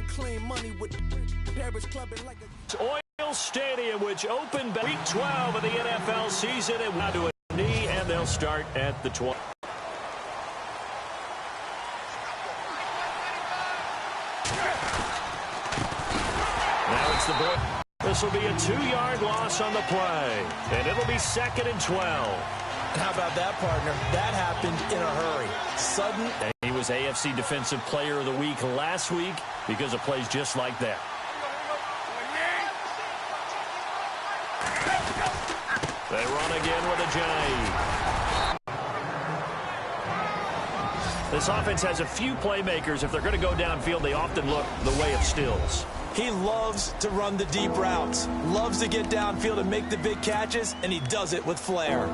clean money with Paris clubbing like a Oil Stadium, which opened week 12 of the NFL season, and now to a knee, and they'll start at the 12. Now it's the boy. This will be a 2-yard loss on the play, and it'll be 2nd and 12. How about that, partner? That happened in a hurry. Sudden. He was AFC Defensive Player of the Week last week because of plays just like that. They run again with Ajayi. This offense has a few playmakers. If they're going to go downfield, they often look the way of Stills. He loves to run the deep routes, loves to get downfield and make the big catches, and he does it with flair.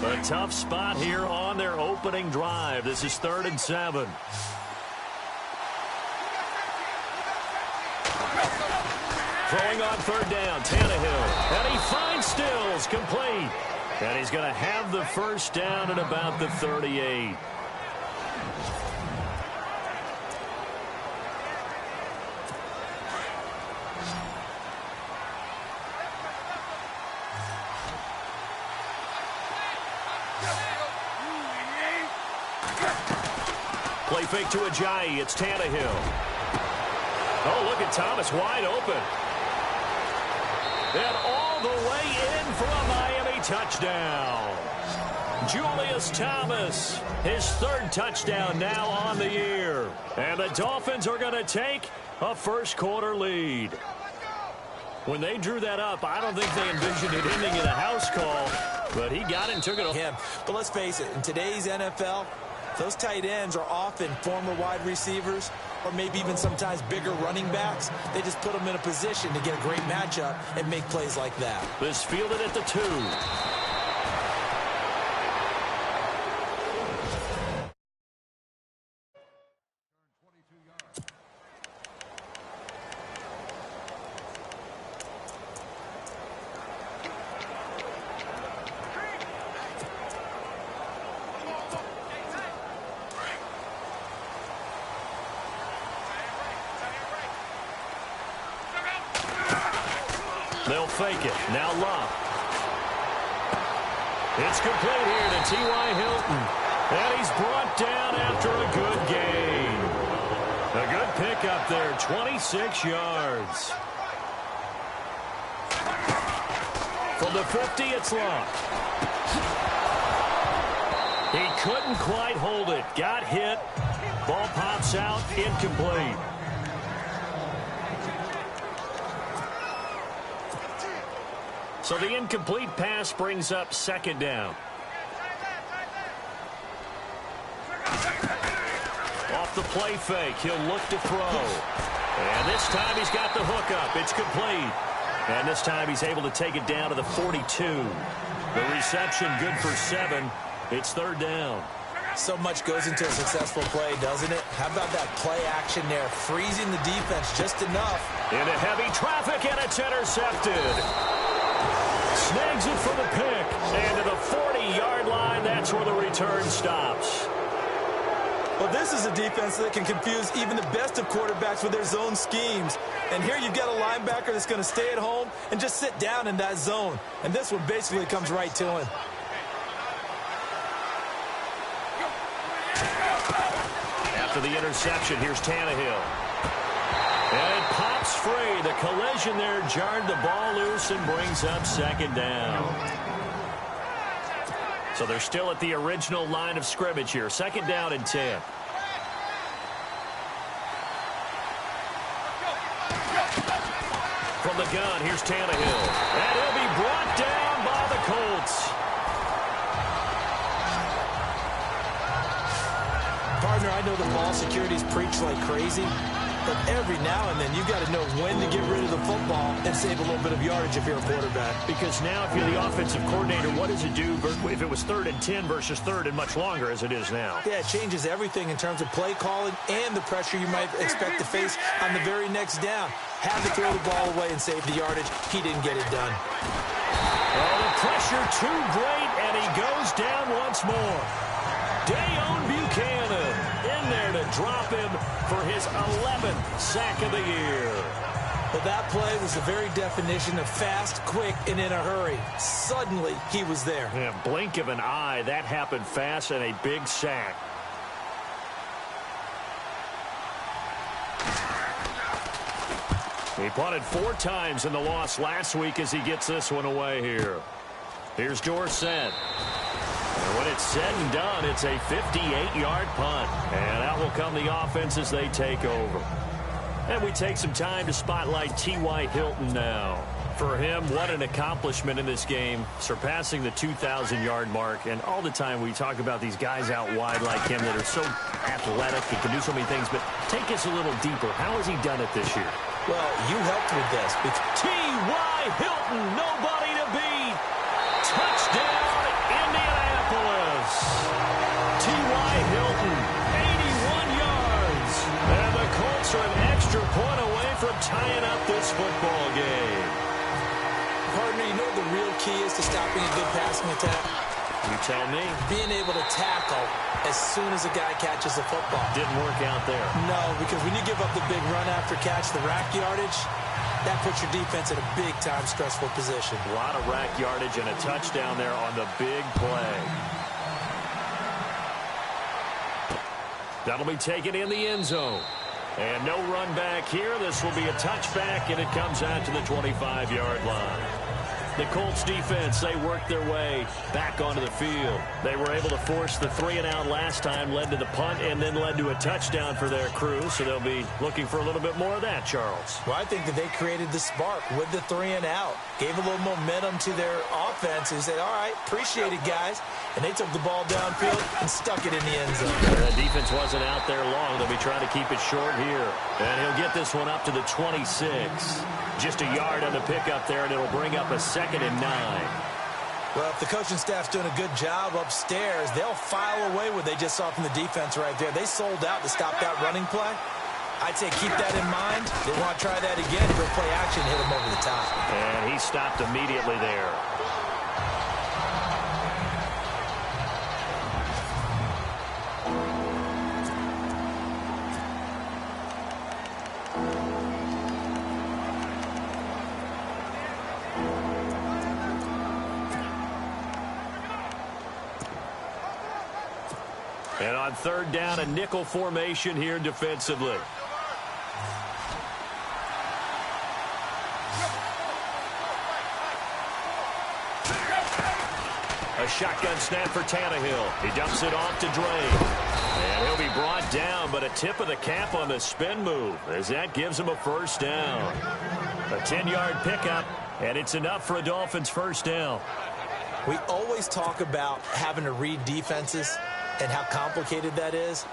A tough spot here on their opening drive. This is 3rd and 7. Throwing on 3rd down, Tannehill. And he finds Stills, complete. And he's going to have the first down at about the 38. Play fake to Ajayi. It's Tannehill. Oh, look at Thomas wide open. And all the way in for a Miami touchdown. Julius Thomas, his 3rd touchdown now on the year. And the Dolphins are going to take a first-quarter lead. When they drew that up, I don't think they envisioned it ending in a house call, but he got it and took it off him. But let's face it, in today's NFL, those tight ends are often former wide receivers or maybe even sometimes bigger running backs. They just put them in a position to get a great matchup and make plays like that. This fielded at the 2. They'll fake it. Now Love. It's complete here to T.Y. Hilton. And he's brought down after a good gain. A good pickup there, 26 yards. From the 50, it's Love. He couldn't quite hold it. Got hit. Ball pops out, incomplete. So the incomplete pass brings up 2nd down. Off the play fake, he'll look to throw. And this time he's got the hook up. It's complete. And this time he's able to take it down to the 42. The reception good for 7. It's 3rd down. So much goes into a successful play, doesn't it? How about that play action there, freezing the defense just enough. Into heavy traffic, and it's intercepted. Snags it for the pick. And to the 40-yard line, that's where the return stops. Well, this is a defense that can confuse even the best of quarterbacks with their zone schemes. And here you've got a linebacker that's going to stay at home and just sit down in that zone. And this one basically comes right to him. After the interception, here's Tannehill. And it pops free. The collision there jarred the ball loose and brings up 2nd down. So they're still at the original line of scrimmage here. 2nd down and 10. From the gun, here's Tannehill. And he'll be brought down by the Colts. Partner, I know the ball security's preached like crazy, but every now and then you've got to know when to get rid of the football and save a little bit of yardage if you're a quarterback. Because now if you're the offensive coordinator, what does it do if it was 3rd and 10 versus 3rd and much longer as it is now? Yeah, it changes everything in terms of play calling and the pressure you might expect to face on the very next down. Had to throw the ball away and save the yardage. He didn't get it done. Oh, the pressure too great, and he goes down once more. Dayon Buchanan in there to drop him for his 11th sack of the year. Well, that play was the very definition of fast, quick, and in a hurry. Suddenly, he was there. Yeah, blink of an eye, that happened fast, and a big sack. He punted 4 times in the loss last week as he gets this one away here. Here's Dorsett. And when it's said and done, it's a 58-yard punt. And out will come the offense as they take over. And we take some time to spotlight T.Y. Hilton now. For him, what an accomplishment in this game, surpassing the 2,000-yard mark. And all the time we talk about these guys out wide like him that are so athletic and can do so many things. But take us a little deeper. How has he done it this year? Well, you helped with this. T.Y. Hilton, nobody to beat. Touchdown, Indianapolis. T.Y. Hilton, 81 yards. And the Colts are an extra point away from tying up this football game. Partner, you know what the real key is to stopping a good passing attack? You tell me. Being able to tackle as soon as a guy catches the football. Didn't work out there. No, because when you give up the big run after catch, the rack yardage, that puts your defense in a big-time stressful position. A lot of rack yardage and a touchdown there on the big play. That'll be taken in the end zone. And no run back here. This will be a touchback, and it comes out to the 25-yard line. The Colts defense, they worked their way back onto the field. They were able to force the 3-and-out last time, led to the punt, and then led to a touchdown for their crew. So they'll be looking for a little bit more of that, Charles. Well, I think that they created the spark with the 3-and-out. Gave a little momentum to their offense and said, all right, appreciate it, guys. And they took the ball downfield and stuck it in the end zone. The defense wasn't out there long. They'll be trying to keep it short here. And he'll get this one up to the 26. Just a yard on the pickup there, and it'll bring up a 2nd and 9. Well, if the coaching staff's doing a good job upstairs, they'll file away what they just saw from the defense right there. They sold out to stop that running play. I'd say keep that in mind. They want to try that again. Go play action, hit him over the top. And he stopped immediately there. And on 3rd down, a nickel formation here defensively. A shotgun snap for Tannehill. He dumps it off to Drake. And he'll be brought down, but a tip of the cap on the spin move as that gives him a 1st down. A 10-yard pickup, and it's enough for a Dolphins 1st down. We always talk about having to read defenses and how complicated that is.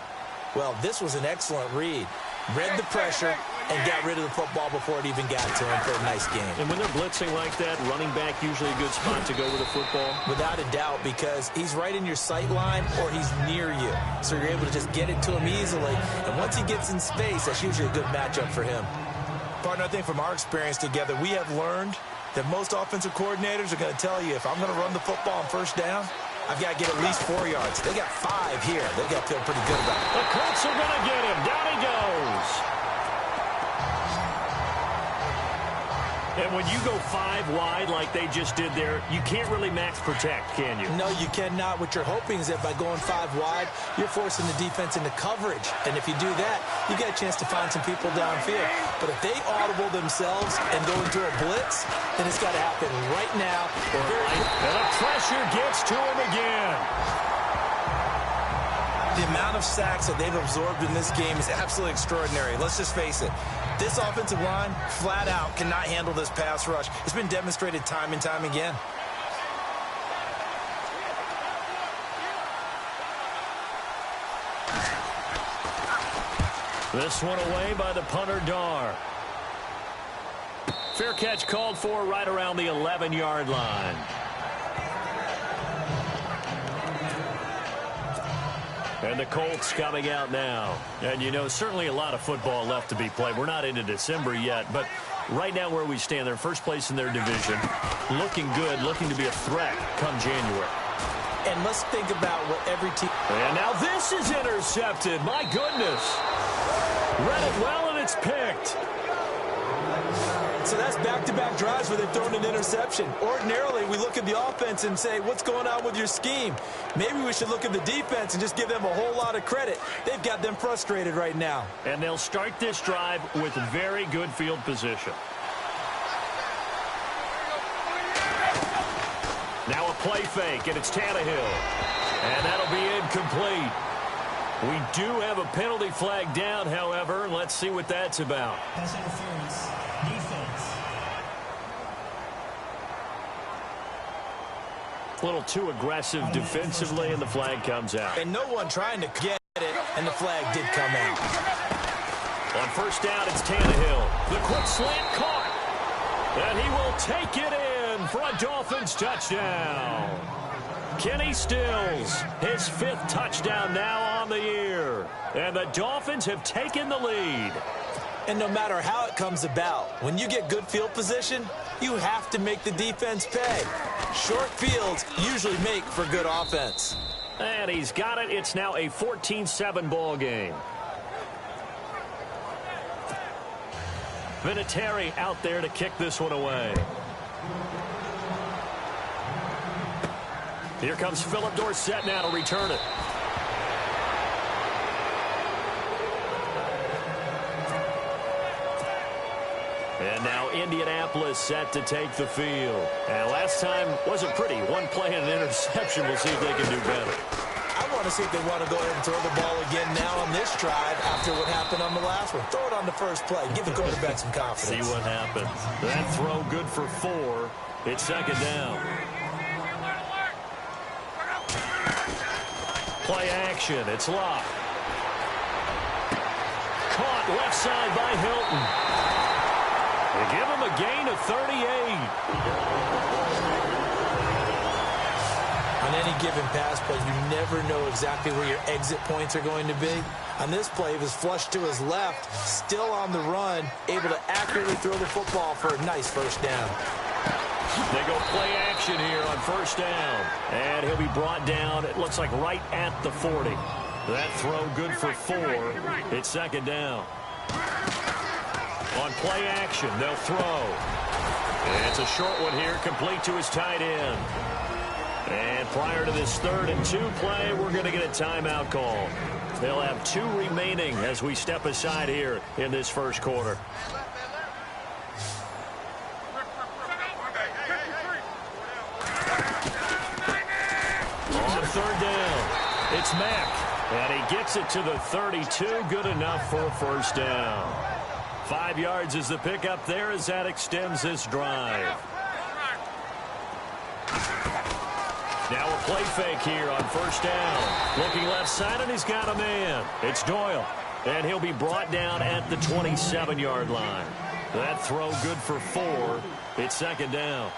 Well, this was an excellent read. Read the pressure and got rid of the football before it even got to him for a nice game. And when they're blitzing like that, running back usually a good spot to go with the football? Without a doubt, because he's right in your sight line or he's near you. So you're able to just get it to him easily. And once he gets in space, that's usually a good matchup for him. Partner, I think from our experience together, we have learned that most offensive coordinators are going to tell you, if I'm going to run the football on 1st down, I've got to get at least 4 yards. They got 5 here. They got to feel pretty good about it. The Colts are going to get him. Down he goes. And when you go 5 wide like they just did there, you can't really max protect, can you? No, you cannot. What you're hoping is that by going 5 wide, you're forcing the defense into coverage. And if you do that, you get a chance to find some people downfield. But if they audible themselves and go into a blitz, then it's got to happen right now. And the pressure gets to him again. The amount of sacks that they've absorbed in this game is absolutely extraordinary. Let's just face it. This offensive line, flat out, cannot handle this pass rush. It's been demonstrated time and time again. This one away by the punter, Dar. Fair catch called for right around the 11-yard line. And the Colts coming out now. And, you know, certainly a lot of football left to be played. We're not into December yet, but right now where we stand, they're first place in their division. Looking good, looking to be a threat come January. And let's think about what every team... And now this is intercepted. My goodness. Read it well, and it's picked. So that's back-to-back drives where they've thrown an interception. Ordinarily, we look at the offense and say, what's going on with your scheme? Maybe we should look at the defense and just give them a whole lot of credit. They've got them frustrated right now. And they'll start this drive with very good field position. Now a play fake, and it's Tannehill. And that'll be incomplete. We do have a penalty flag down, however. Let's see what that's about. Pass interference. Defense. A little too aggressive defensively, and the flag comes out. And no one trying to get it, and the flag did come out. On first down, it's Tannehill. The quick slant caught. And he will take it in for a Dolphins touchdown. Kenny Stills, his 5th touchdown now on the year. And the Dolphins have taken the lead. And no matter how it comes about, when you get good field position, you have to make the defense pay. Short fields usually make for good offense. And he's got it. It's now a 14-7 ball game. Vinatieri out there to kick this one away. Here comes Philip Dorsett now to return it. And now Indianapolis set to take the field. And last time wasn't pretty. One play and an interception. We'll see if they can do better. I want to see if they want to go ahead and throw the ball again now on this drive after what happened on the last one. Throw it on the first play. Give the quarterback some confidence. See what happens. That throw good for 4. It's second down. Play action. It's Locke. Caught left side by Hilton. They give him a gain of 38. On any given pass play, you never know exactly where your exit points are going to be. On this play, he was flushed to his left, still on the run, able to accurately throw the football for a nice first down. They go play action here on first down. And he'll be brought down, it looks like right at the 40. That throw good for 4. It's second down. On play action, they'll throw. And it's a short one here, complete to his tight end. And prior to this 3rd and 2 play, we're going to get a timeout call. They'll have 2 remaining as we step aside here in this first quarter. On 3rd down, it's Mack. And he gets it to the 32, good enough for a first down. 5 yards is the pickup there as that extends this drive. Now a play fake here on first down. Looking left side, and he's got a man. It's Doyle. And he'll be brought down at the 27-yard line. That throw good for 4. It's second down.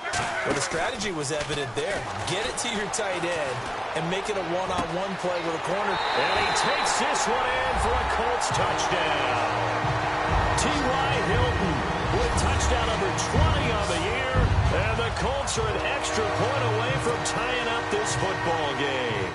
Well, the strategy was evident there. Get it to your tight end and make it a one-on-one play with a corner. And he takes this one in for a Colts touchdown. T.Y. Hilton with touchdown number 20 on the year. And the Colts are an extra point away from tying up this football game.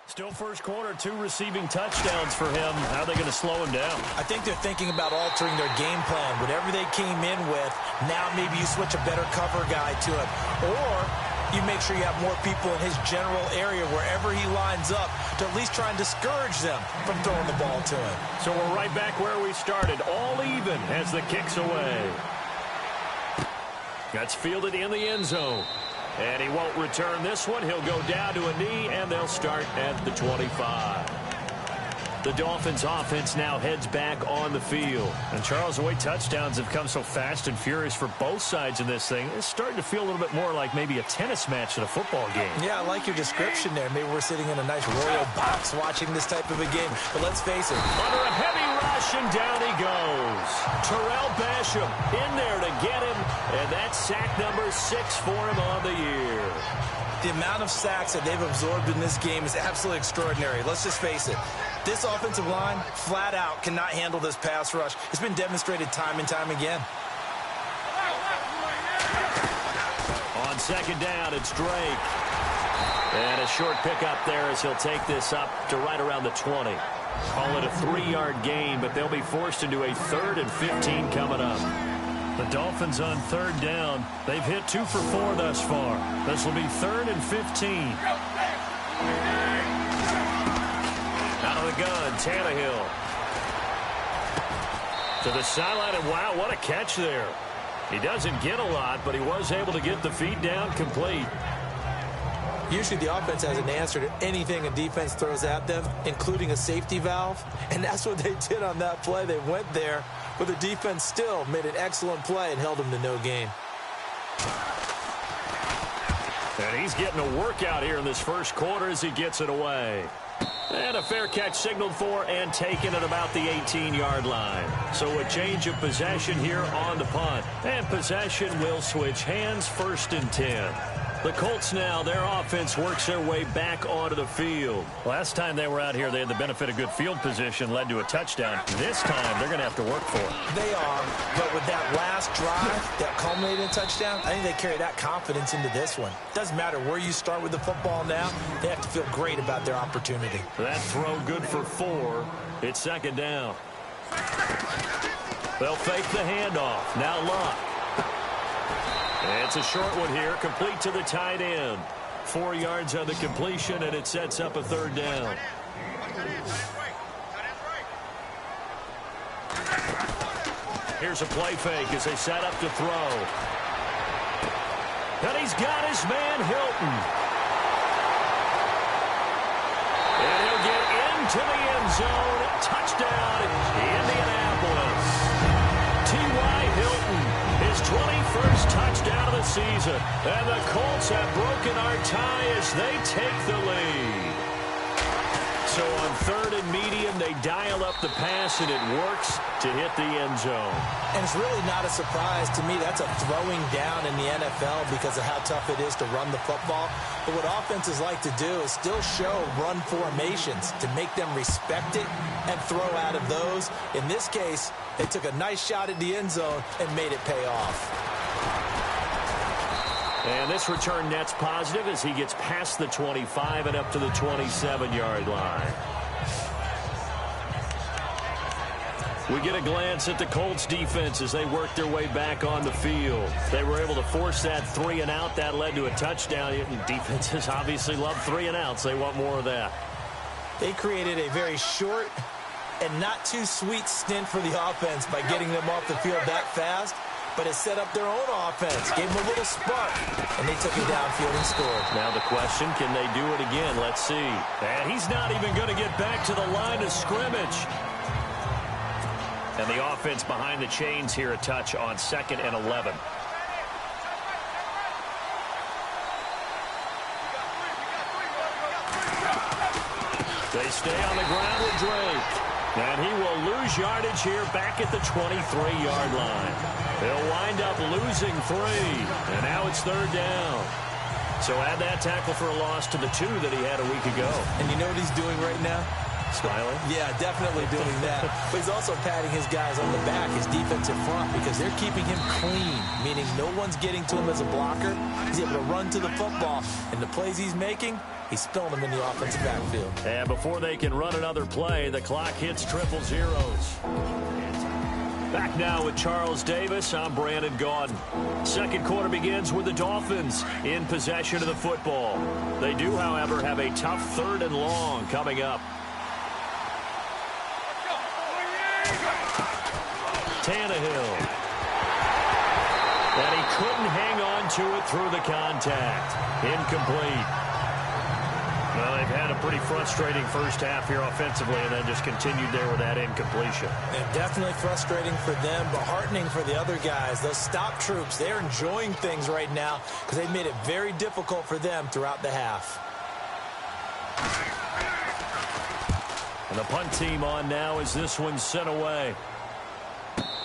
Still first quarter, 2 receiving touchdowns for him. How are they going to slow him down? I think they're thinking about altering their game plan. Whatever they came in with, now maybe you switch a better cover guy to him. Or you make sure you have more people in his general area wherever he lines up to at least try and discourage them from throwing the ball to him. So we're right back where we started, all even as the kick's away. That's fielded in the end zone. And he won't return this one. He'll go down to a knee, and they'll start at the 25. The Dolphins offense now heads back on the field. And Charles, the way touchdowns have come so fast and furious for both sides in this thing, it's starting to feel a little bit more like maybe a tennis match than a football game. Yeah, I like your description there. Maybe we're sitting in a nice royal box watching this type of a game. But let's face it. Under a heavy rush, and down he goes. Terrell Basham in there to get him. And that's sack number 6 for him on the year. The amount of sacks that they've absorbed in this game is absolutely extraordinary. Let's just face it. This offensive line, flat out, cannot handle this pass rush. It's been demonstrated time and time again. On second down, it's Drake. And a short pickup there as he'll take this up to right around the 20. Call it a 3-yard gain, but they'll be forced into a 3rd and 15 coming up. The Dolphins on 3rd down. They've hit 2 for 4 thus far. This will be 3rd and 15. Out of the gun, Tannehill. To the sideline, and wow, what a catch there. He doesn't get a lot, but he was able to get the feet down complete. Usually the offense has an answer to anything a defense throws at them, including a safety valve. And that's what they did on that play. They went there, but the defense still made an excellent play and held them to no gain. And he's getting a workout here in this first quarter as he gets it away. And a fair catch signaled for and taken at about the 18-yard line. So a change of possession here on the punt. And possession will switch hands, 1st and 10. The Colts now, their offense works their way back onto the field. Last time they were out here, they had the benefit of good field position, led to a touchdown. This time, they're going to have to work for it. They are, but with that last drive that culminated in a touchdown, I think they carry that confidence into this one. Doesn't matter where you start with the football now, they have to feel great about their opportunity. That throw good for 4. It's 2nd down. They'll fake the handoff. Now Luck. It's a short one here, complete to the tight end. 4 yards on the completion, and it sets up a 3rd down. Here's a play fake as they set up to throw. And he's got his man, Hilton. And he'll get into the end zone. Touchdown, Indianapolis. T.Y. Hilton. His 21st touchdown of the season. And the Colts have broken our tie as they take the lead. So on 3rd and medium, they dial up the pass, and it works to hit the end zone. And it's really not a surprise to me. That's a throwing down in the NFL because of how tough it is to run the football. But what offenses like to do is still show run formations to make them respect it and throw out of those. In this case, they took a nice shot at the end zone and made it pay off. And this return net's positive as he gets past the 25 and up to the 27-yard line. We get a glance at the Colts defense as they work their way back on the field. They were able to force that 3-and-out. That led to a touchdown. Defenses obviously love 3-and-outs. They want more of that. They created a very short and not too sweet stint for the offense by getting them off the field that fast. But it set up their own offense, gave them a little spark, and they took it downfield and scored. Now the question, can they do it again? Let's see. And he's not even going to get back to the line of scrimmage. And the offense behind the chains here, a touch on 2nd and 11. They stay on the ground with Drake. And he will lose yardage here back at the 23-yard line. They'll wind up losing 3. And now it's 3rd down. So add that tackle for a loss to the 2 that he had a week ago. And you know what he's doing right now? Smiling? Yeah, definitely doing that. But he's also patting his guys on the back, his defensive front, because they're keeping him clean, meaning no one's getting to him as a blocker. He's able to run to the football, and the plays he's making, he's spilling them in the offensive backfield. And before they can run another play, the clock hits 000. Back now with Charles Davis, I'm Brandon Gaudin. Second quarter begins with the Dolphins in possession of the football. They do, however, have a tough 3rd and long coming up. Tannehill. And he couldn't hang on to it through the contact. Incomplete. Well, they've had a pretty frustrating first half here offensively and then just continued there with that incompletion. And definitely frustrating for them, but heartening for the other guys. Those stop troops, they're enjoying things right now because they've made it very difficult for them throughout the half. And the punt team on now as this one's sent away.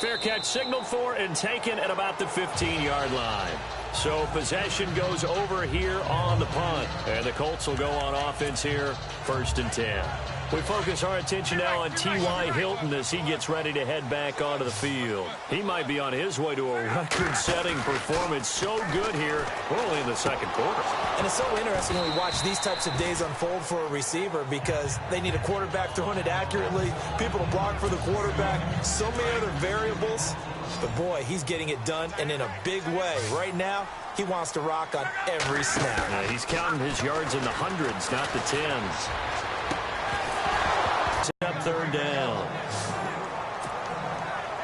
Fair catch signaled for and taken at about the 15-yard line. So possession goes over here on the punt. And the Colts will go on offense here, 1st and 10. We focus our attention now on T.Y. Hilton as he gets ready to head back onto the field. He might be on his way to a record-setting performance. So good here. We're only in the second quarter. And it's so interesting when we watch these types of days unfold for a receiver because they need a quarterback throwing it accurately, people to block for the quarterback, so many other variables. But, boy, he's getting it done, and in a big way. Right now, he wants to rock on every snap. He's counting his yards in the hundreds, not the tens. Up third down.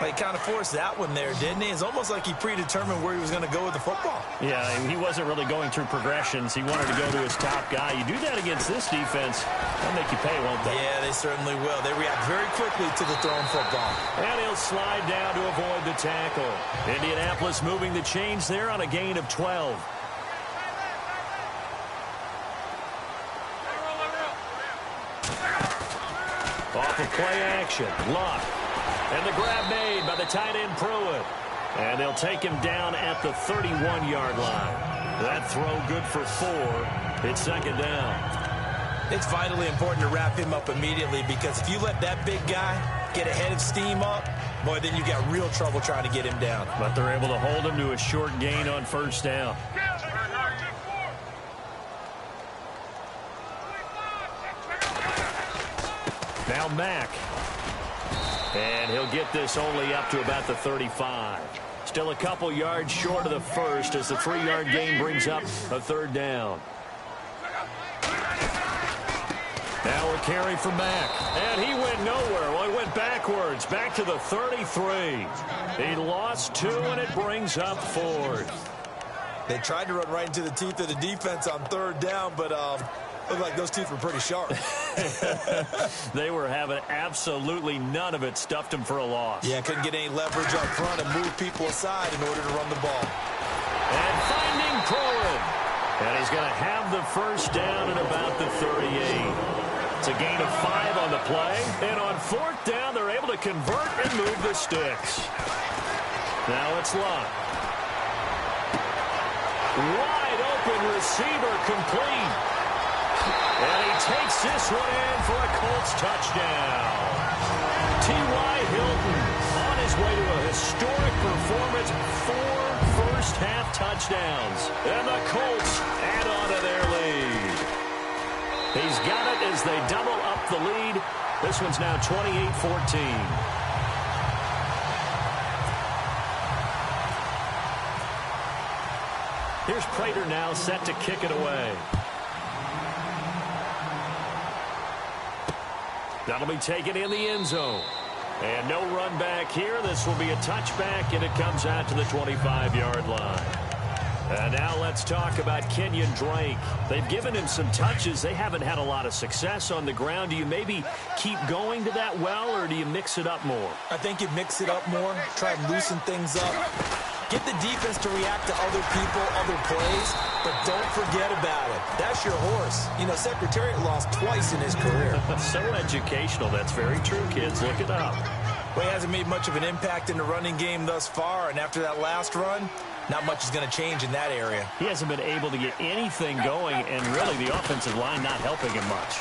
He kind of forced that one there, didn't he? It's almost like he predetermined where he was going to go with the football. Yeah, he wasn't really going through progressions. He wanted to go to his top guy. You do that against this defense, they'll make you pay, won't they? Yeah, they certainly will. They react very quickly to the thrown football. And he'll slide down to avoid the tackle. Indianapolis moving the chains there on a gain of 12. Off of play action, Luck. And the grab made by the tight end Pruitt. And they'll take him down at the 31-yard line. That throw good for 4. It's second down. It's vitally important to wrap him up immediately because if you let that big guy get ahead of steam up, boy, then you got real trouble trying to get him down. But they're able to hold him to a short gain on first down. Now Mack. And he'll get this only up to about the 35. Still a couple yards short of the first as the 3-yard gain brings up a third down. Now a carry for Mack. And he went nowhere. Well, he went backwards. Back to the 33. He lost 2, and it brings up 4th. They tried to run right into the teeth of the defense on third down, but looked like those teeth were pretty sharp. They were having absolutely none of it. Stuffed him for a loss. Yeah, couldn't get any leverage up front and move people aside in order to run the ball. And finding Pruitt. And he's going to have the first down at about the 38. It's a gain of 5 on the play. And on fourth down, they're able to convert and move the sticks. Now it's Luck. Wide open receiver complete. And he takes this one in for a Colts touchdown. T.Y. Hilton on his way to a historic performance. 4 first-half touchdowns. And the Colts add on to their lead. He's got it as they double up the lead. This one's now 28-14. Here's Prater now set to kick it away. That'll be taken in the end zone. And no run back here. This will be a touchback, and it comes out to the 25-yard line. And now let's talk about Kenyon Drake. They've given him some touches. They haven't had a lot of success on the ground. Do you maybe keep going to that well, or do you mix it up more? I think you mix it up more, try and loosen things up. Get the defense to react to other people, other plays, but don't forget about it. That's your horse. You know, Secretariat lost twice in his career. So educational. That's very true, kids. Look it up. Well, he hasn't made much of an impact in the running game thus far, and after that last run, not much is going to change in that area. He hasn't been able to get anything going, and really the offensive line not helping him much.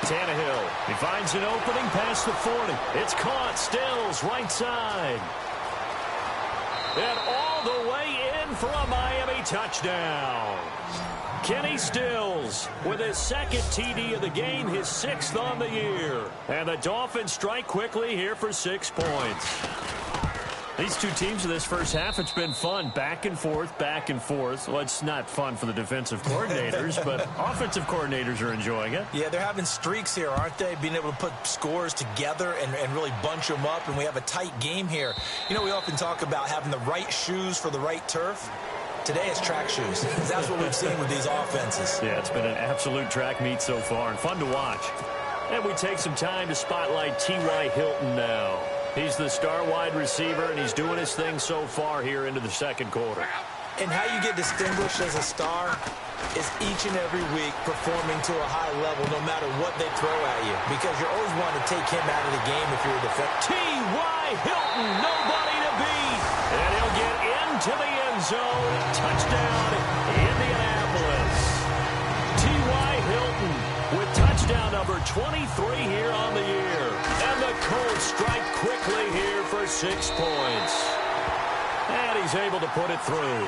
Tannehill, he finds an opening past the 40. It's caught. Stills, right side. And all the way in for a Miami touchdown. Kenny Stills with his second TD of the game, his 6th on the year. And the Dolphins strike quickly here for 6 points. These two teams in this first half, it's been fun. Back and forth, back and forth. Well, it's not fun for the defensive coordinators, but offensive coordinators are enjoying it. Yeah, they're having streaks here, aren't they? Being able to put scores together and really bunch them up, and we have a tight game here. You know, we often talk about having the right shoes for the right turf. Today it's track shoes. That's what we've seen with these offenses. Yeah, it's been an absolute track meet so far and fun to watch. And we take some time to spotlight T.Y. Hilton now. He's the star wide receiver, and he's doing his thing so far here into the second quarter. And how you get distinguished as a star is each and every week performing to a high level no matter what they throw at you, because you're always wanting to take him out of the game if you're a defender. T.Y. Hilton, nobody to beat. And he'll get into the end zone. Touchdown, Indianapolis. T.Y. Hilton with touchdown. touchdown number 23 here on the year. And the Colts strike quickly here for 6 points. And he's able to put it through.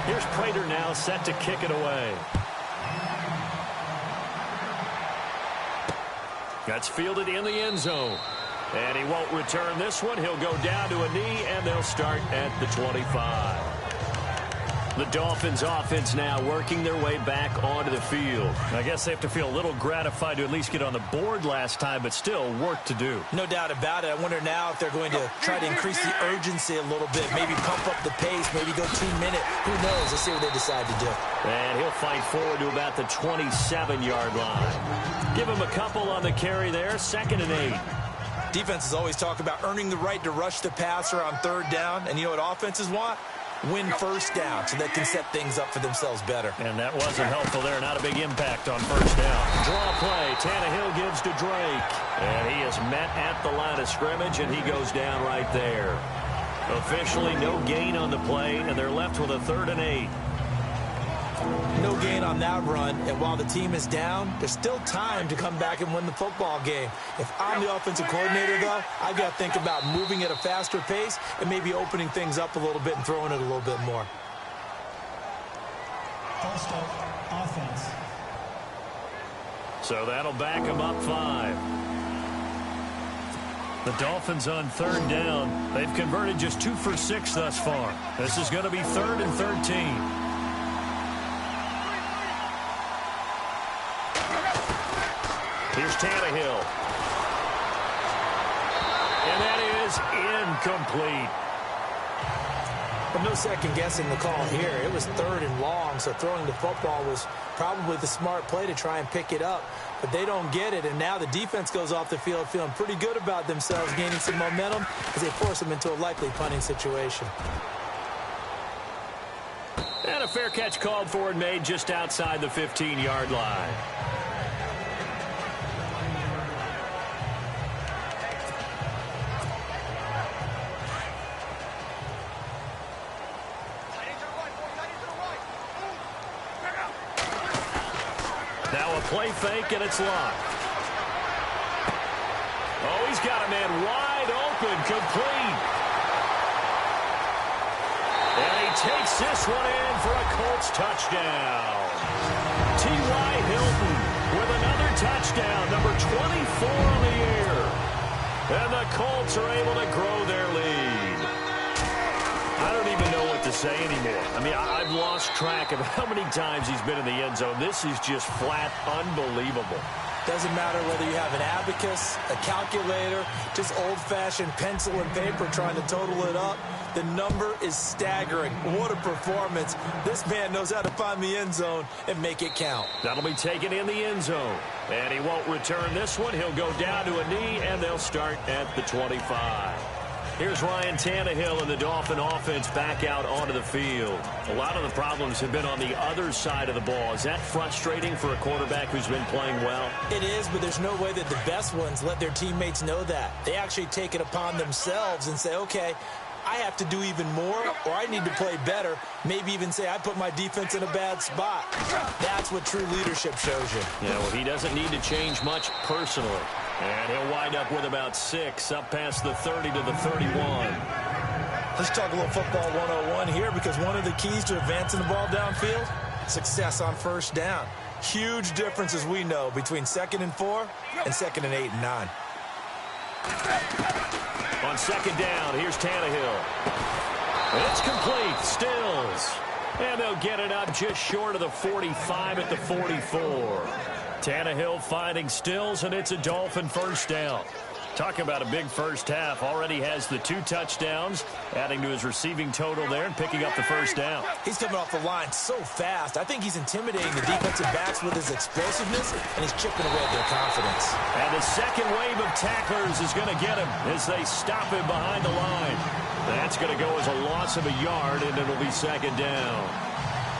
Here's Prater now set to kick it away. That's fielded in the end zone. And he won't return this one. He'll go down to a knee, and they'll start at the 25. The Dolphins offense now working their way back onto the field. I guess they have to feel a little gratified to at least get on the board last time, but still work to do. No doubt about it. I wonder now if they're going to try to increase the urgency a little bit, maybe pump up the pace, maybe go 2-minute. Who knows? Let's see what they decide to do. And he'll fight forward to about the 27-yard line. Give him a couple on the carry there, 2nd and 8. Defenses always talk about earning the right to rush the passer on 3rd down, and you know what offenses want? Win 1st down so they can set things up for themselves better. And that wasn't helpful there. Not a big impact on 1st down. Draw play. Tannehill gives to Drake. And he is met at the line of scrimmage, and he goes down right there. Officially no gain on the play, and they're left with a 3rd and 8. No gain on that run, and while the team is down, there's still time to come back and win the football game. If I'm the offensive coordinator, though, I've got to think about moving at a faster pace and maybe opening things up a little bit and throwing it a little bit more. False start, offense. So that'll back him up 5. The Dolphins on 3rd down. They've converted just 2 for 6 thus far. This is going to be 3rd and 13. Here's Tannehill. And that is incomplete. But no second guessing the call here. It was 3rd and long, so throwing the football was probably the smart play to try and pick it up. But they don't get it, and now the defense goes off the field feeling pretty good about themselves, gaining some momentum as they force them into a likely punting situation. And a fair catch called for and made just outside the 15-yard line. Play fake, and it's locked. Oh, he's got a man wide open, complete. And he takes this one in for a Colts touchdown. T.Y. Hilton with another touchdown, number 24 on the year. And the Colts are able to grow their lead. I don't even know what to say anymore. I mean, I've lost track of how many times he's been in the end zone. This is just flat unbelievable. Doesn't matter whether you have an abacus, a calculator, just old-fashioned pencil and paper trying to total it up. The number is staggering. What a performance. This man knows how to find the end zone and make it count. That'll be taken in the end zone. And he won't return this one. He'll go down to a knee, and they'll start at the 25. Here's Ryan Tannehill and the Dolphin offense back out onto the field. A lot of the problems have been on the other side of the ball. Is that frustrating for a quarterback who's been playing well? It is, but there's no way that the best ones let their teammates know that. They actually take it upon themselves and say, okay, I have to do even more, or I need to play better. Maybe even say I put my defense in a bad spot. That's what true leadership shows you. Yeah, well, he doesn't need to change much personally. And he'll wind up with about 6, up past the 30 to the 31. Let's talk a little football 101 here, because one of the keys to advancing the ball downfield, success on 1st down. Huge difference, as we know, between 2nd and 4 and 2nd and 8 and 9. On 2nd down, here's Tannehill. And it's complete. Stills. And they'll get it up just short of the 45 at the 44. Tannehill finding Stills, and it's a Dolphin 1st down. Talk about a big first half. Already has the 2 touchdowns, adding to his receiving total there and picking up the 1st down. He's coming off the line so fast. I think he's intimidating the defensive backs with his explosiveness, and he's chipping away at their confidence. And the second wave of tacklers is going to get him as they stop him behind the line. That's going to go as a loss of a yard, and it'll be 2nd down.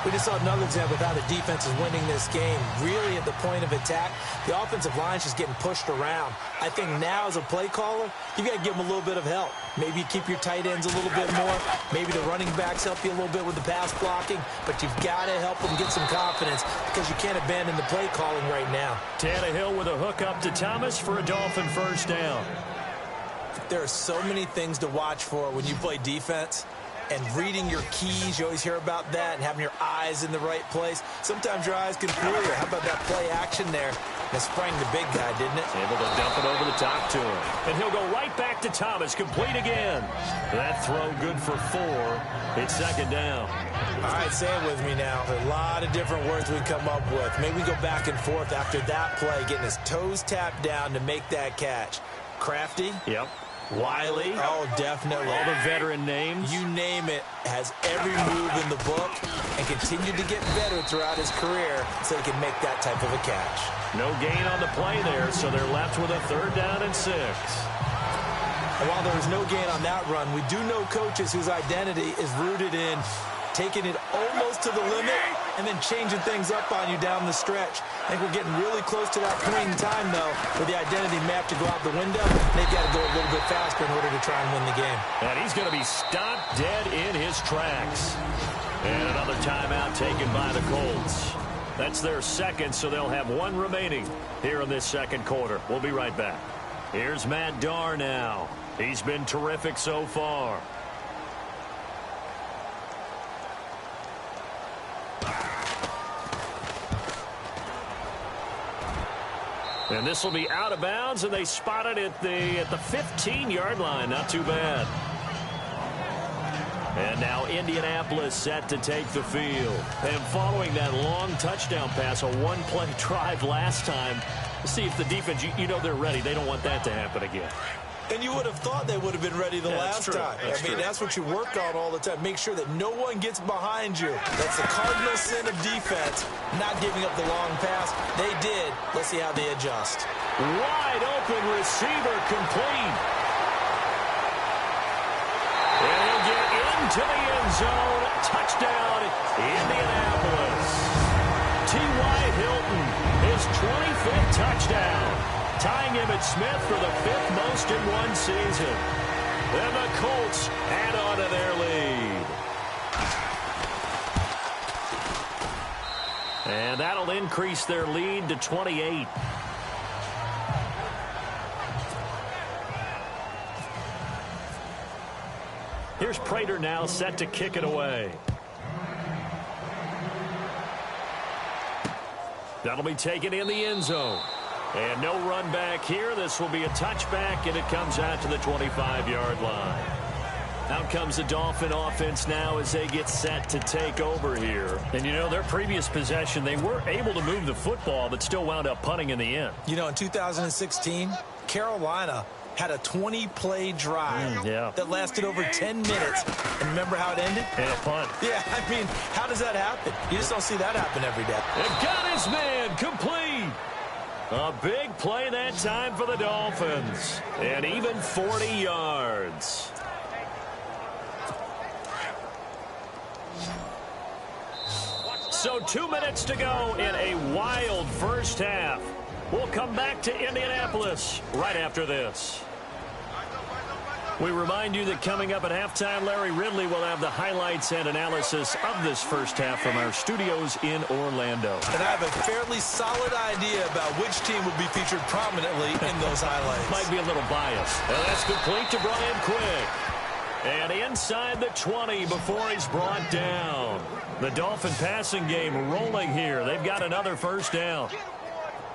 We just saw another example of how the defense is winning this game. Really at the point of attack, the offensive line's just getting pushed around. I think now as a play caller, you got to give them a little bit of help. Maybe you keep your tight ends a little bit more. Maybe the running backs help you a little bit with the pass blocking. But you've got to help them get some confidence because you can't abandon the play calling right now. Tannehill with a hook up to Thomas for a Dolphin first down. There are so many things to watch for when you play defense. And reading your keys, you always hear about that, and having your eyes in the right place. Sometimes your eyes can fool you. How about that play action there? That sprang the big guy, didn't it? Able to dump it over the top to him. And he'll go right back to Thomas, complete again. That throw good for 4. It's second down. All right, say it with me now. There are a lot of different words we come up with. Maybe we go back and forth after that play, getting his toes tapped down to make that catch. Crafty? Yep. Wiley? Oh, definitely. All the veteran names. You name it, has every move in the book and continued to get better throughout his career so he can make that type of a catch. No gain on the play there, so they're left with a 3rd down and 6. And while there was no gain on that run, we do know coaches whose identity is rooted in taking it almost to the limit and then changing things up on you down the stretch. I think we're getting really close to that point in time, though, where the identity map to go out the window. They've got to go a little bit faster in order to try and win the game. And he's going to be stopped dead in his tracks. And another timeout taken by the Colts. That's their second, so they'll have 1 remaining here in this second quarter. We'll be right back. Here's Matt Darr now. He's been terrific so far. And this will be out of bounds, and they spot it at the 15-yard line. Not too bad. And now Indianapolis set to take the field. And following that long touchdown pass, a 1-play drive last time, see if the defense, you know they're ready. They don't want that to happen again. And you would have thought they would have been ready the last time. That's what you work on all the time. Make sure that no one gets behind you. That's the cardinal sin of defense, not giving up the long pass. They did. Let's see how they adjust. Wide open receiver complete. And he'll get into the end zone. Touchdown, Indianapolis. T.Y. Hilton, his 25th touchdown. Tying Emmitt Smith for the 5th most in one season. And the Colts add on to their lead. And that'll increase their lead to 28. Here's Prater now set to kick it away. That'll be taken in the end zone. And no run back here. This will be a touchback, and it comes out to the 25-yard line. Out comes the Dolphin offense now as they get set to take over here. And, you know, their previous possession, they were able to move the football, but still wound up punting in the end. You know, in 2016, Carolina had a 20-play drive that lasted over 10 minutes. And remember how it ended? And a punt. Yeah, I mean, how does that happen? You just don't see that happen every day. They've got his man complete. A big play that time for the Dolphins. And even 40 yards. So 2 minutes to go in a wild first half. We'll come back to Indianapolis right after this. We remind you that coming up at halftime, Larry Ridley will have the highlights and analysis of this first half from our studios in Orlando. And I have a fairly solid idea about which team will be featured prominently in those highlights. Might be a little biased. Well, that's complete to Brian Quick. And inside the 20 before he's brought down. The Dolphin passing game rolling here. They've got another first down.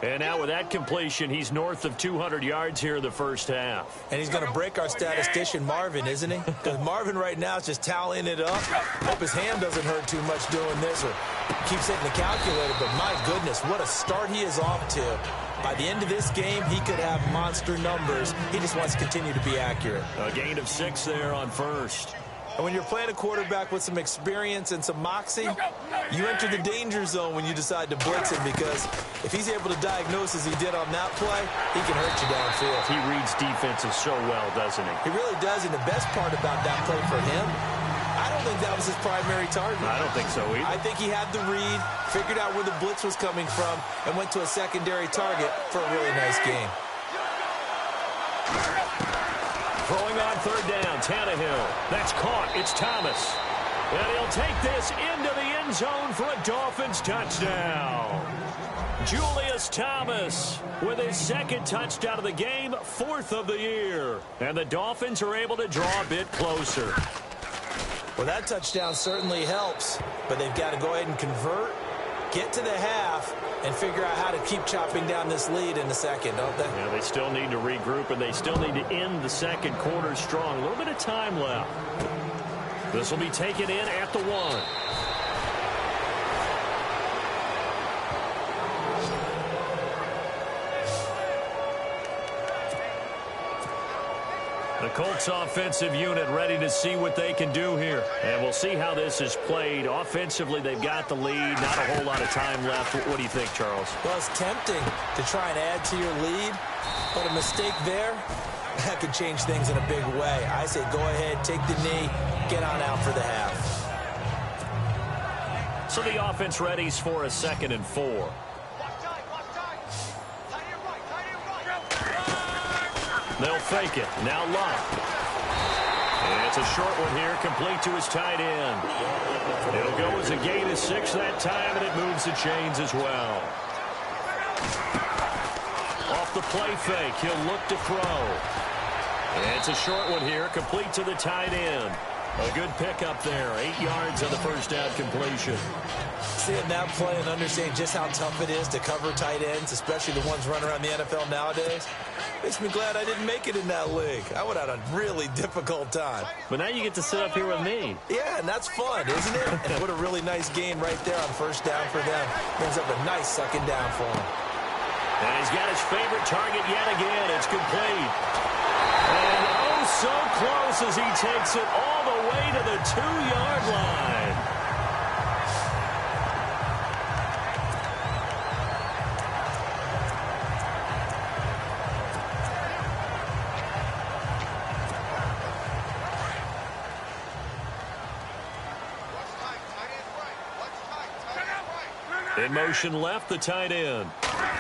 And now with that completion, he's north of 200 yards here in the first half. And he's going to break our statistician, Marvin, isn't he? Because Marvin right now is just tallying it up. Hope his hand doesn't hurt too much doing this or keeps hitting the calculator. But my goodness, what a start he is off to. By the end of this game, he could have monster numbers. He just wants to continue to be accurate. A gain of 6 there on first. And when you're playing a quarterback with some experience and some moxie, you enter the danger zone when you decide to blitz him, because if he's able to diagnose as he did on that play, he can hurt you downfield. He reads defenses so well, doesn't he? He really does, and the best part about that play for him, I don't think that was his primary target. I don't think so either. I think he had the read, figured out where the blitz was coming from, and went to a secondary target for a really nice game. Throwing on third down, Tannehill. That's caught. It's Thomas. And he'll take this into the end zone for a Dolphins touchdown. Julius Thomas with his second touchdown of the game, 4th of the year. And the Dolphins are able to draw a bit closer. Well, that touchdown certainly helps, but they've got to go ahead and convert, get to the half, and figure out how to keep chopping down this lead in the second, don't they? Yeah, they still need to regroup, and they still need to end the second quarter strong. A little bit of time left. This will be taken in at the 1. The Colts offensive unit ready to see what they can do here. And we'll see how this is played. Offensively, they've got the lead. Not a whole lot of time left. What do you think, Charles? Well, it's tempting to try and add to your lead, but a mistake there, that could change things in a big way. I say go ahead, take the knee, get on out for the half. So the offense readies for a 2nd and 4. They'll fake it. Now Locke. And it's a short one here, complete to his tight end. It'll go as a gain of 6 that time, and it moves the chains as well. Off the play fake, he'll look to throw. And it's a short one here, complete to the tight end. A good pickup there, 8 yards on the first down completion. Seeing that play and understanding just how tough it is to cover tight ends, especially the ones running around the NFL nowadays, makes me glad I didn't make it in that league. I would have had a really difficult time. But now you get to sit up here with me. Yeah, and that's fun, isn't it? And what a really nice game right there on first down for them. Brings up a nice second down for them. And he's got his favorite target yet again. It's complete. And oh, so close as he takes it all the way to the 2-yard line. In motion left, the tight end.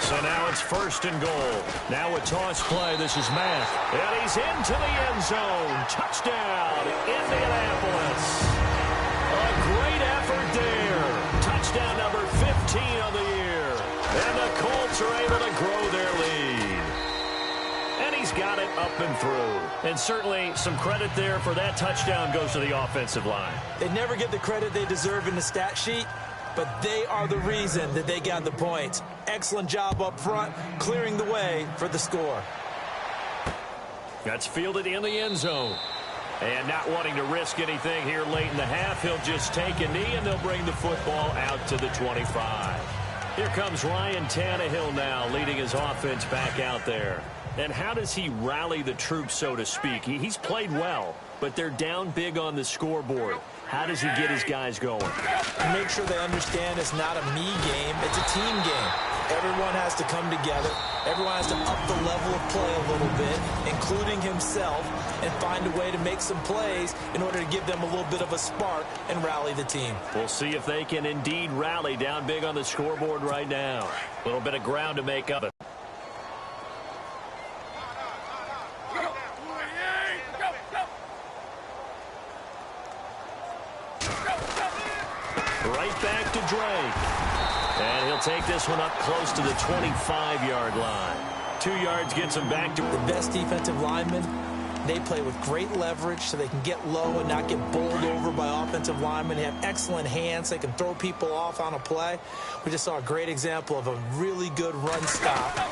So now it's 1st and goal. Now a toss play. This is Matt. And he's into the end zone. Touchdown, Indianapolis. A great effort there. Touchdown number 15 of the year. And the Colts are able to grow their lead. And he's got it up and through. And certainly some credit there for that touchdown goes to the offensive line. They never get the credit they deserve in the stat sheet, but they are the reason that they got the points. Excellent job up front, clearing the way for the score. That's fielded in the end zone. And not wanting to risk anything here late in the half, he'll just take a knee, and they'll bring the football out to the 25. Here comes Ryan Tannehill now, leading his offense back out there. And how does he rally the troops, so to speak? He's played well, but they're down big on the scoreboard. How does he get his guys going? Make sure they understand it's not a me game, it's a team game. Everyone has to come together. Everyone has to up the level of play a little bit, including himself, and find a way to make some plays in order to give them a little bit of a spark and rally the team. We'll see if they can indeed rally down big on the scoreboard right now. A little bit of ground to make up it. Right back to Drake. And he'll take this one up close to the 25-yard line. 2 yards gets him back to the best defensive linemen. They play with great leverage so they can get low and not get bowled over by offensive linemen. They have excellent hands. They can throw people off on a play. We just saw a great example of a really good run stop by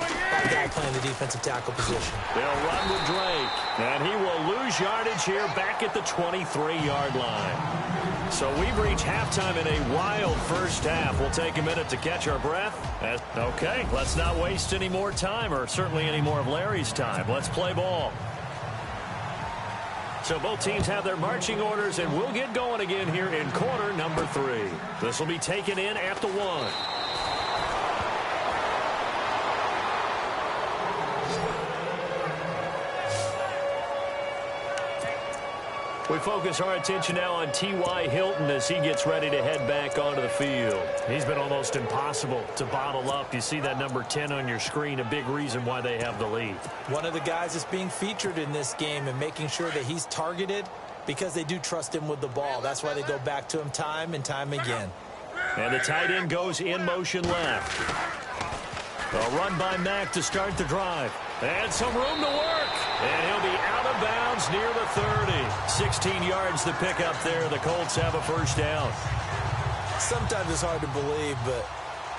a guy playing the defensive tackle position. They'll run with Drake, and he will lose yardage here back at the 23-yard line. So we've reached halftime in a wild first half. We'll take a minute to catch our breath. Okay, let's not waste any more time, or certainly any more of Larry's time. Let's play ball. So both teams have their marching orders, and we'll get going again here in quarter number 3. This will be taken in at the 1. We focus our attention now on T.Y. Hilton as he gets ready to head back onto the field. He's been almost impossible to bottle up. You see that number 10 on your screen, a big reason why they have the lead. One of the guys that's being featured in this game and making sure that he's targeted because they do trust him with the ball. That's why they go back to him time and time again. And the tight end goes in motion left. A run by Mack to start the drive. And some room to work. And he'll be out of bounds near the 30. 16 yards to pick up there. The Colts have a first down. Sometimes it's hard to believe, but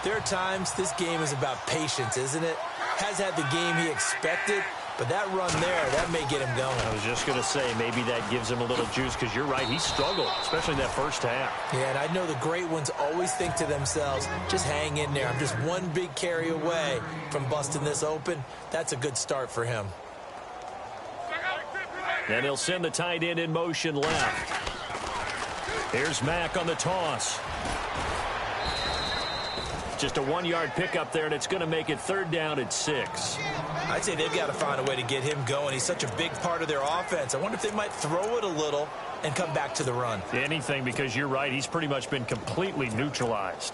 there are times this game is about patience, isn't it? Has had the game he expected, but that run there, that may get him going. I was just going to say, maybe that gives him a little juice because you're right, he struggled, especially in that first half. Yeah, and I know the great ones always think to themselves, just hang in there. I'm just one big carry away from busting this open. That's a good start for him. And he'll send the tight end in motion left. Here's Mack on the toss. Just a 1-yard pickup there, and it's going to make it 3rd down at 6. I'd say they've got to find a way to get him going. He's such a big part of their offense. I wonder if they might throw it a little and come back to the run. Anything, because you're right, he's pretty much been completely neutralized.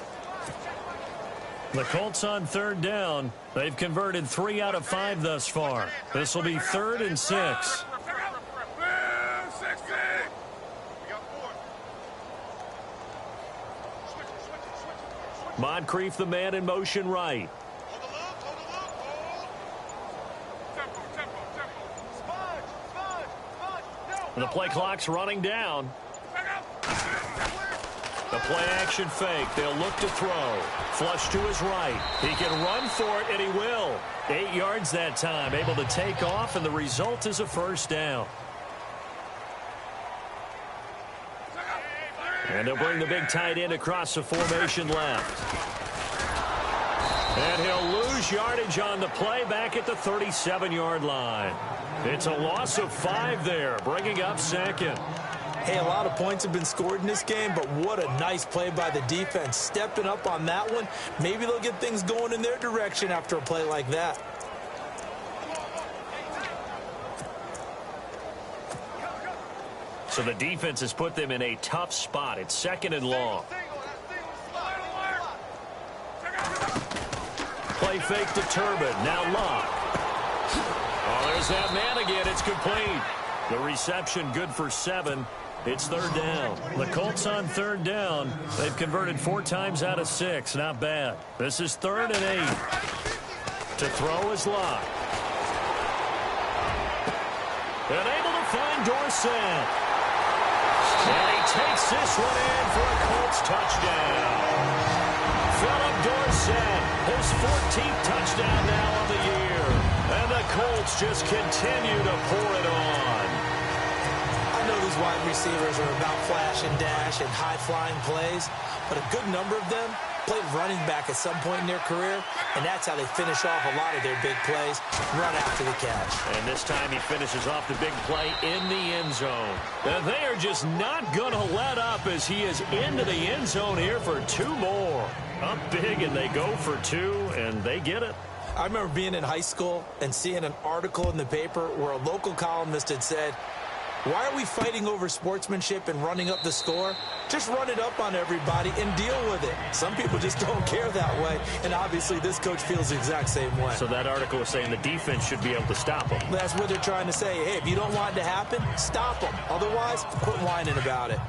The Colts on 3rd down. They've converted 3 out of 5 thus far. This will be 3rd and 6. Moncrief, the man in motion right. The play clock's running down. The play action fake. They'll look to throw. Flush to his right. He can run for it, and he will. 8 yards that time. Able to take off, and the result is a first down. And they'll bring the big tight end across the formation left. And he'll lose yardage on the play back at the 37-yard line. It's a loss of 5 there, bringing up 2nd. Hey, a lot of points have been scored in this game, but what a nice play by the defense. Stepping up on that one, maybe they'll get things going in their direction after a play like that. So the defense has put them in a tough spot. It's 2nd and long. Play fake to Turbin. Now Locke. Oh, there's that man again. It's complete. The reception good for 7. It's 3rd down. The Colts on 3rd down. They've converted 4 times out of 6. Not bad. This is 3rd and 8. To throw is Locke. And able to find Dorsett. And he takes this one in for a Colts touchdown. Philip Dorsett, his 14th touchdown now on the year. And the Colts just continue to pour it on. I know these wide receivers are about flash and dash and high-flying plays, but a good number of them played running back at some point in their career, and that's how they finish off a lot of their big plays, run after the catch. And this time he finishes off the big play in the end zone. And they are just not going to let up as he is into the end zone here for 2 more. Up big, and they go for 2, and they get it. I remember being in high school and seeing an article in the paper where a local columnist had said, why are we fighting over sportsmanship and running up the score? Just run it up on everybody and deal with it. Some people just don't care that way, and obviously this coach feels the exact same way. So that article was saying the defense should be able to stop them. That's what they're trying to say. Hey, if you don't want it to happen, stop them. Otherwise, quit whining about it.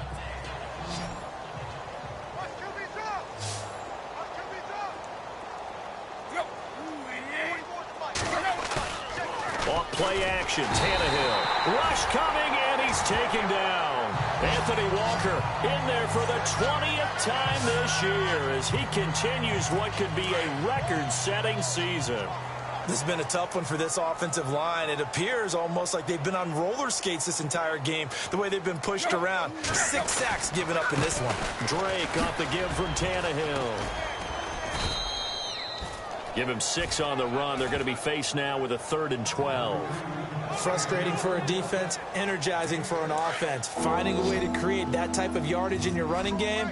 Off play action, Tannehill. Rush coming, and he's taken down. Anthony Walker in there for the 20th time this year as he continues what could be a record-setting season. This has been a tough one for this offensive line. It appears almost like they've been on roller skates this entire game, the way they've been pushed around. 6 sacks given up in this one. Drake off the give from Tannehill. Give him 6 on the run. They're going to be faced now with a 3rd and 12. Frustrating for a defense, energizing for an offense. Finding a way to create that type of yardage in your running game,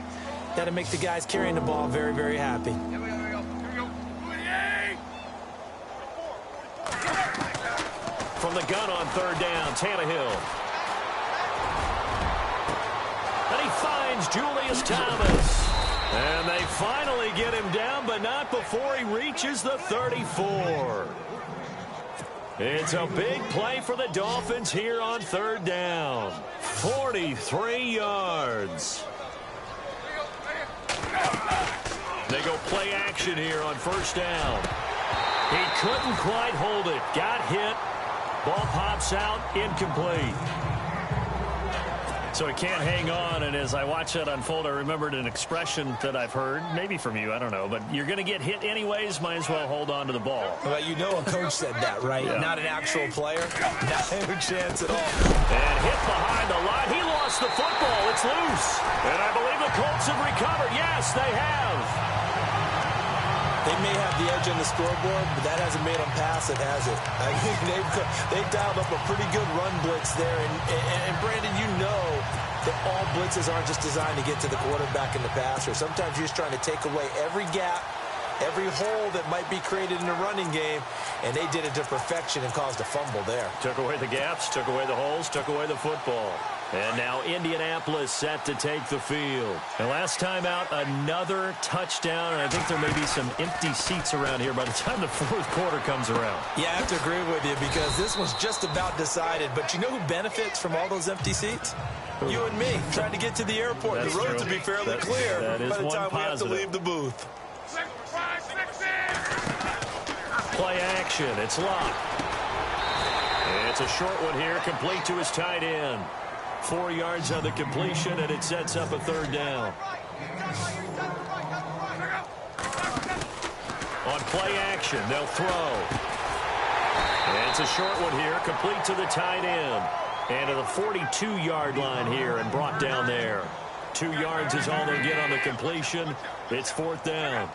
that'll make the guys carrying the ball very, very happy. From the gun on 3rd down, Tannehill. finds Julius Thomas. And they finally get him down, but not before he reaches the 34. It's a big play for the Dolphins here on third down. 43 yards. They go play action here on first down. He couldn't quite hold it. Got hit. Ball pops out. Incomplete. So he can't hang on, and as I watch that unfold, I remembered an expression that I've heard, maybe from you, I don't know, but you're going to get hit anyways, might as well hold on to the ball. Well, you know a coach said that, right? Yeah. Not an actual player. Not a chance at all. And hit behind the line. He lost the football. It's loose. And I believe the Colts have recovered. Yes, they have. They may have the edge on the scoreboard, but that hasn't made them pass it, has it? I think they've dialed up a pretty good run blitz there. And Brandon, you know that all blitzes aren't just designed to get to the quarterback and the passer. Sometimes you're just trying to take away every gap, every hole that might be created in the running game, and they did it to perfection and caused a fumble there. Took away the gaps, took away the holes, took away the football. And now Indianapolis set to take the field. And last time out, another touchdown. And I think there may be some empty seats around here by the time the fourth quarter comes around. Yeah, I have to agree with you because this was just about decided. But you know who benefits from all those empty seats? You and me, trying to get to the airport. That's the roads true. will be fairly clear that is by the time one we have to positive. leave the booth. Play action. It's Locke. It's a short one here, complete to his tight end. 4 yards on the completion, and it sets up a third down. On play action, they'll throw. And it's a short one here, complete to the tight end. And to the 42-yard line here and brought down there. 2 yards is all they get on the completion. It's fourth down.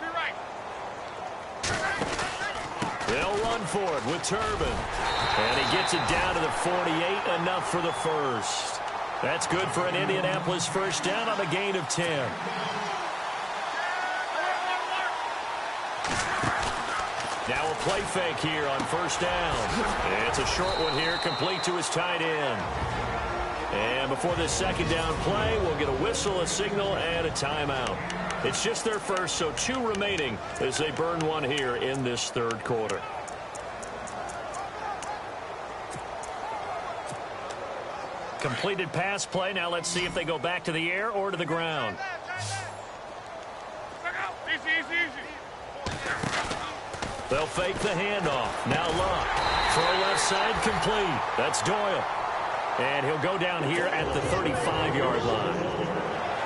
They'll run for it with Turbin. And he gets it down to the 48, enough for the first. That's good for an Indianapolis first down on a gain of 10. Now a play fake here on first down. It's a short one here, complete to his tight end. And before this second down play, we'll get a whistle, a signal, and a timeout. It's just their first, so 2 remaining as they burn one here in this third quarter. Completed pass play. Now let's see if they go back to the air or to the ground. They'll fake the handoff. Now Luck. Throw left side complete. That's Doyle. And he'll go down here at the 35-yard line.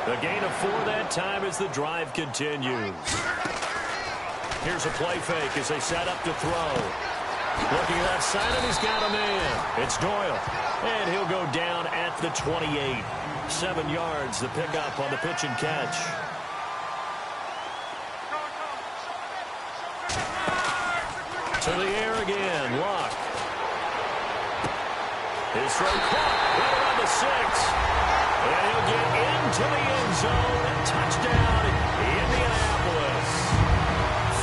The gain of 4 that time as the drive continues. Here's a play fake as they set up to throw. Looking left side, and he's got a man. It's Doyle. And he'll go down at the 28. 7 yards, the pickup on the pitch and catch. To the air again, Luck. His throw caught right around the 6. And he'll get into the end zone. Touchdown, Indianapolis.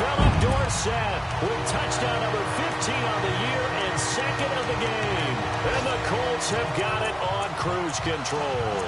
Philip Dorsett with touchdown number 15 on the year and second of the game. And the Colts have got it on cruise control.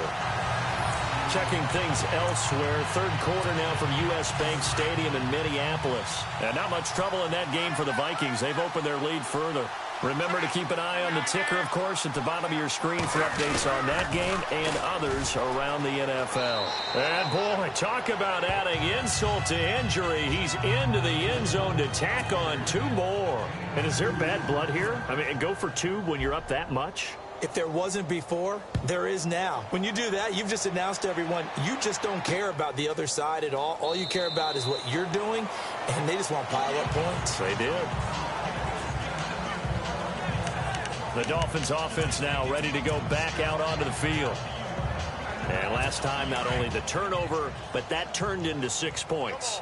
Checking things elsewhere. Third quarter now from U.S. Bank Stadium in Minneapolis. And not much trouble in that game for the Vikings. They've opened their lead further. Remember to keep an eye on the ticker, of course, at the bottom of your screen for updates on that game and others around the NFL. And, boy, talk about adding insult to injury. He's into the end zone to tack on 2 more. And is there bad blood here? I mean, go for 2 when you're up that much? If there wasn't before, there is now. When you do that, you've just announced to everyone, you just don't care about the other side at all. All you care about is what you're doing, and they just want pile-up points. They did. The Dolphins offense now ready to go back out onto the field. And last time, not only the turnover, but that turned into 6 points.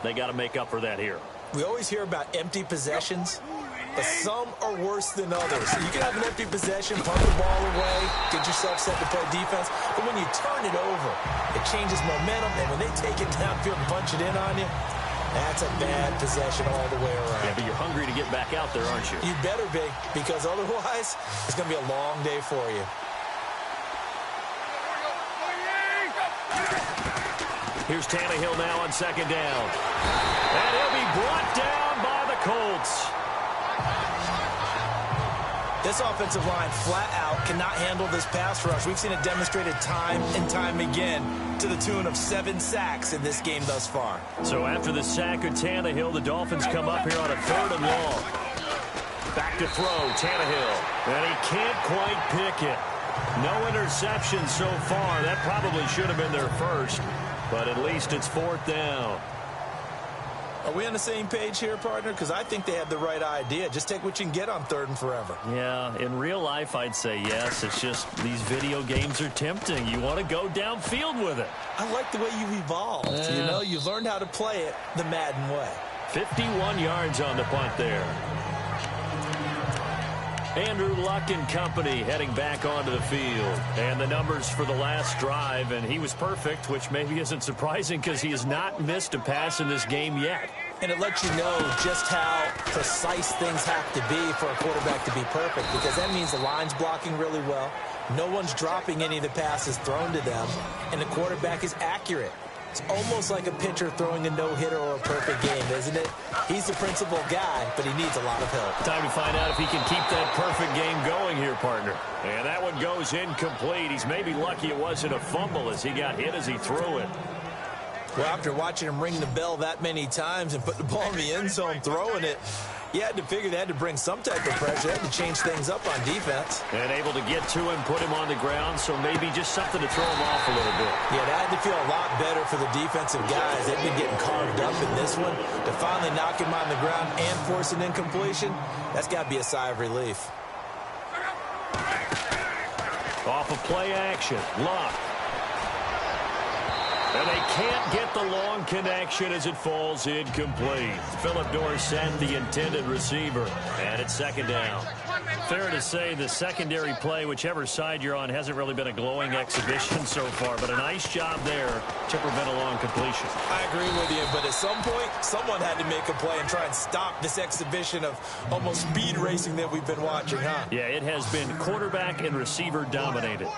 They got to make up for that here. We always hear about empty possessions, but some are worse than others. So you can have an empty possession, punt the ball away, get yourself set to play defense. But when you turn it over, it changes momentum. And when they take it downfield and punch it in on you, that's a bad possession all the way around. Yeah, but you're hungry to get back out there, aren't you? You better be, because otherwise, it's going to be a long day for you. Here's Tannehill now on second down. And he'll be brought down by the Colts. This offensive line flat out cannot handle this pass rush. We've seen it demonstrated time and time again to the tune of 7 sacks in this game thus far. So after the sack of Tannehill, the Dolphins come up here on a 3rd and long. Back to throw, Tannehill. And he can't quite pick it. No interceptions so far. That probably should have been their first. But at least it's 4th down. Are we on the same page here, partner? Because I think they had the right idea. Just take what you can get on 3rd and forever. Yeah, in real life, I'd say yes. It's just these video games are tempting. You want to go downfield with it. I like the way you evolved. Yeah. You know, you've learned how to play it the Madden way. 51 yards on the punt there. Andrew Luck and company heading back onto the field. And the numbers for the last drive, and he was perfect, which maybe isn't surprising because he has not missed a pass in this game yet. And it lets you know just how precise things have to be for a quarterback to be perfect, because that means the line's blocking really well, no one's dropping any of the passes thrown to them, and the quarterback is accurate. It's almost like a pitcher throwing a no-hitter or a perfect game, isn't it? He's the principal guy, but he needs a lot of help. Time to find out if he can keep that perfect game going here, partner. And that one goes incomplete. He's maybe lucky it wasn't a fumble as he got hit as he threw it. Well, after watching him ring the bell that many times and put the ball in the end zone throwing it, you had to figure they had to bring some type of pressure. They had to change things up on defense. And able to get to him, put him on the ground, so maybe just something to throw him off a little bit. Yeah, that had to feel a lot better for the defensive guys. They've been getting carved up in this one. To finally knock him on the ground and force an incompletion, that's got to be a sigh of relief. Off of play action, Luck. And they can't get the long connection as it falls incomplete. Philip Dorsett, the intended receiver. And it's 2nd down. Fair to say the secondary play, whichever side you're on, hasn't really been a glowing exhibition so far. But a nice job there to prevent a long completion. I agree with you, but at some point, someone had to make a play and try and stop this exhibition of almost speed racing that we've been watching, huh? Yeah, it has been quarterback and receiver dominated.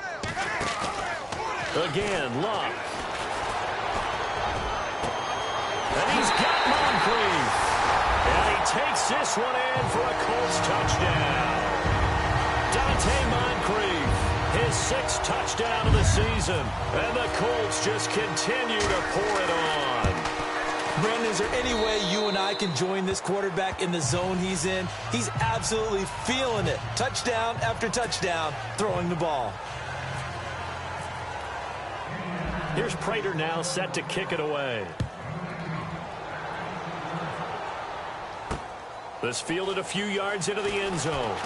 Again, Luck. And he's got Moncrief. And he takes this one in for a Colts touchdown. Dante Moncrief, his 6th touchdown of the season. And the Colts just continue to pour it on. Brandon, is there any way you and I can join this quarterback in the zone he's in? He's absolutely feeling it. Touchdown after touchdown, throwing the ball. Here's Prater now set to kick it away. This fielded a few yards into the end zone.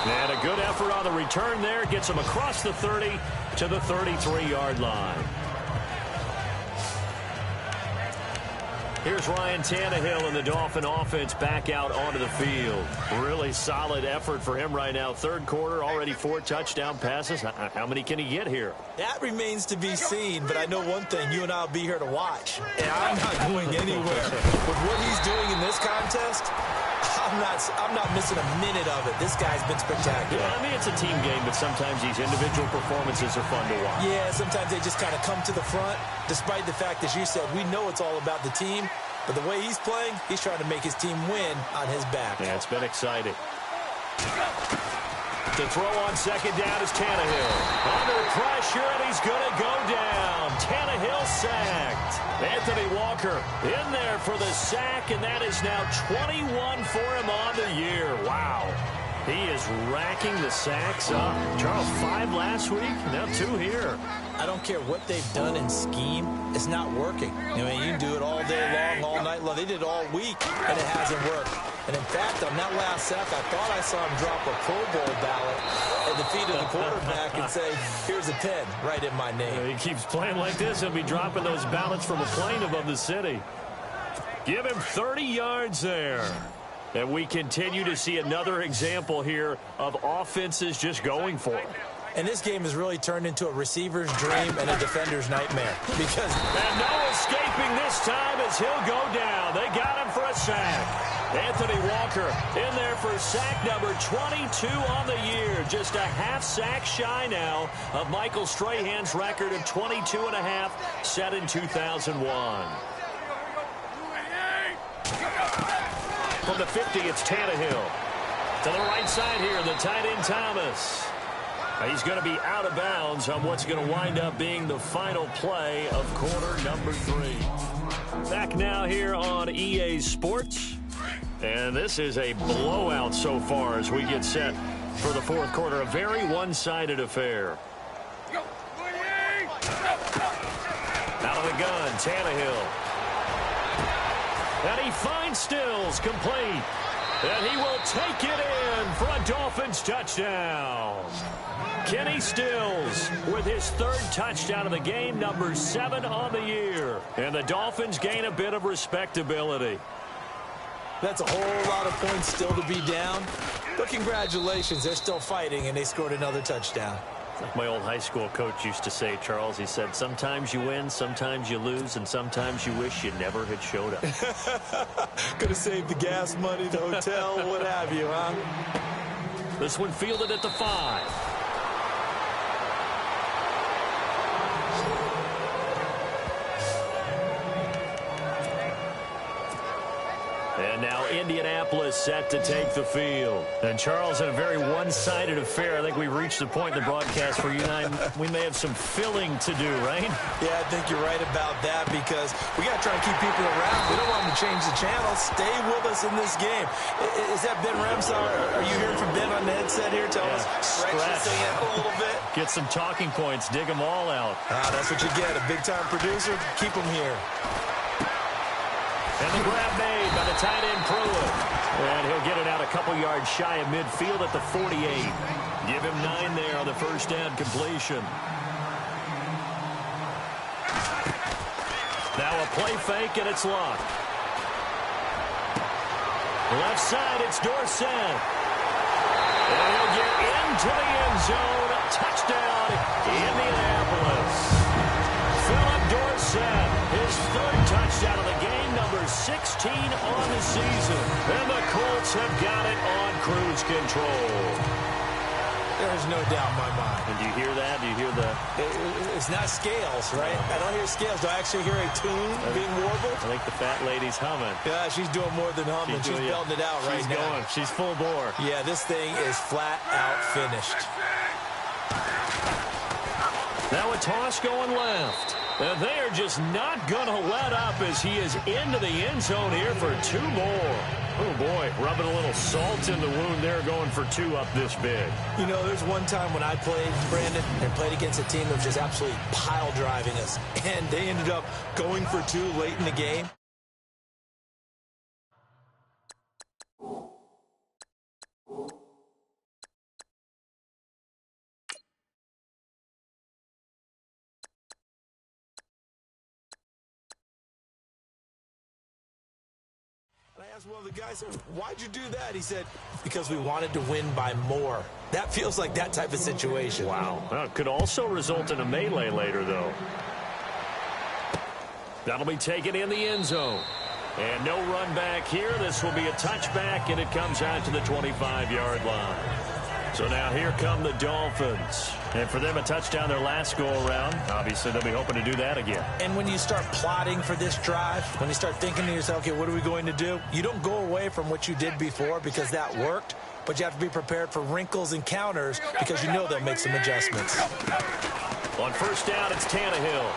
And a good effort on the return there. Gets him across the 30 to the 33-yard line. Here's Ryan Tannehill and the Dolphin offense back out onto the field. Really solid effort for him right now. 3rd quarter, already 4 touchdown passes. How many can he get here? That remains to be seen, but I know one thing. You and I will be here to watch. And I'm not going anywhere. With what he's doing in this contest, I'm not missing a minute of it. This guy's been spectacular. Yeah, I mean, it's a team game, but sometimes these individual performances are fun to watch. Yeah, sometimes they just kind of come to the front, despite the fact, as you said, we know it's all about the team. But the way he's playing, he's trying to make his team win on his back. Yeah, it's been exciting. To throw on 2nd down is Tannehill. Under pressure, and he's going to go down. Tannehill sacked. Anthony Walker in there for the sack, and that is now 21 for him on the year. Wow. He is racking the sacks up. Charles, 5 last week, now 2 here. I don't care what they've done in scheme. It's not working. I mean, you can do it all day long, all night long. They did it all week, and it hasn't worked. And in fact, on that last sack, I thought I saw him drop a Pro Bowl ballot at the feet of the quarterback and say, here's a pen right in my name. He keeps playing like this. He'll be dropping those ballots from a plane above the city. Give him 30 yards there. And we continue to see another example here of offenses just going for it. And this game has really turned into a receiver's dream and a defender's nightmare. Because and no escaping this time as he'll go down. They got him for a sack. Anthony Walker in there for sack number 22 on the year. Just a half sack shy now of Michael Strahan's record of 22.5 set in 2001. From the 50, it's Tannehill. To the right side here, the tight end Thomas. He's going to be out of bounds on what's going to wind up being the final play of quarter number 3. Back now here on EA Sports. And this is a blowout so far as we get set for the fourth quarter. A very one-sided affair. Out of the gun, Tannehill. And he finds Stills complete. And he will take it in for a Dolphins touchdown. Kenny Stills with his third touchdown of the game, number 7 on the year. And the Dolphins gain a bit of respectability. That's a whole lot of points still to be down. But congratulations, they're still fighting, and they scored another touchdown. Like my old high school coach used to say, Charles, he said, sometimes you win, sometimes you lose, and sometimes you wish you never had showed up. Could have saved the gas money, the hotel, what have you, huh? This one fielded at the 5. And now Indianapolis set to take the field. And Charles, in a very one-sided affair, I think we reached the point in the broadcast where you and I, we may have some filling to do, right? Yeah, I think you're right about that because we got to try to keep people around. We don't want them to change the channel. Stay with us in this game. Is that Ben Remsar? Are you hearing from Ben on the headset here? Tell us, stretch this thing out a little bit. Get some talking points. Dig them all out. That's what you get. A big-time producer. Keep them here. And the grab made by the tight end Pruitt. And he'll get it out a couple yards shy of midfield at the 48. Give him 9 there on the first down completion. Now a play fake, and it's locked. Left side, it's Dorsett. And he'll get into the end zone. Touchdown, Indianapolis. Philip Dorsett, his third touchdown of the game, number 16 on the season. And the Colts have got it on cruise control. There's no doubt in my mind. And do you hear that? Do you hear the... It's not scales, right? I don't hear scales. Do I actually hear a tune being warbled? I think the fat lady's humming. Yeah, she's doing more than humming. She's belting it out right now. She's going. She's full bore. Yeah, this thing is flat out finished. Now a toss going left. And they are just not going to let up as he is into the end zone here for 2 more. Oh, boy, rubbing a little salt in the wound there, going for 2 up this big. You know, there's one time when I played, Brandon, and played against a team that was just absolutely pile driving us, and they ended up going for 2 late in the game. I asked one of the guys, why'd you do that? He said, because we wanted to win by more. That feels like that type of situation. Wow. Well, it could also result in a melee later, though. That'll be taken in the end zone. And no run back here. This will be a touchback, and it comes out to the 25-yard line. So now here come the Dolphins. And for them, a touchdown their last go-around. Obviously, they'll be hoping to do that again. And when you start plotting for this drive, when you start thinking to yourself, okay, what are we going to do? You don't go away from what you did before because that worked, but you have to be prepared for wrinkles and counters because you know they'll make some adjustments. On first down, it's Tannehill.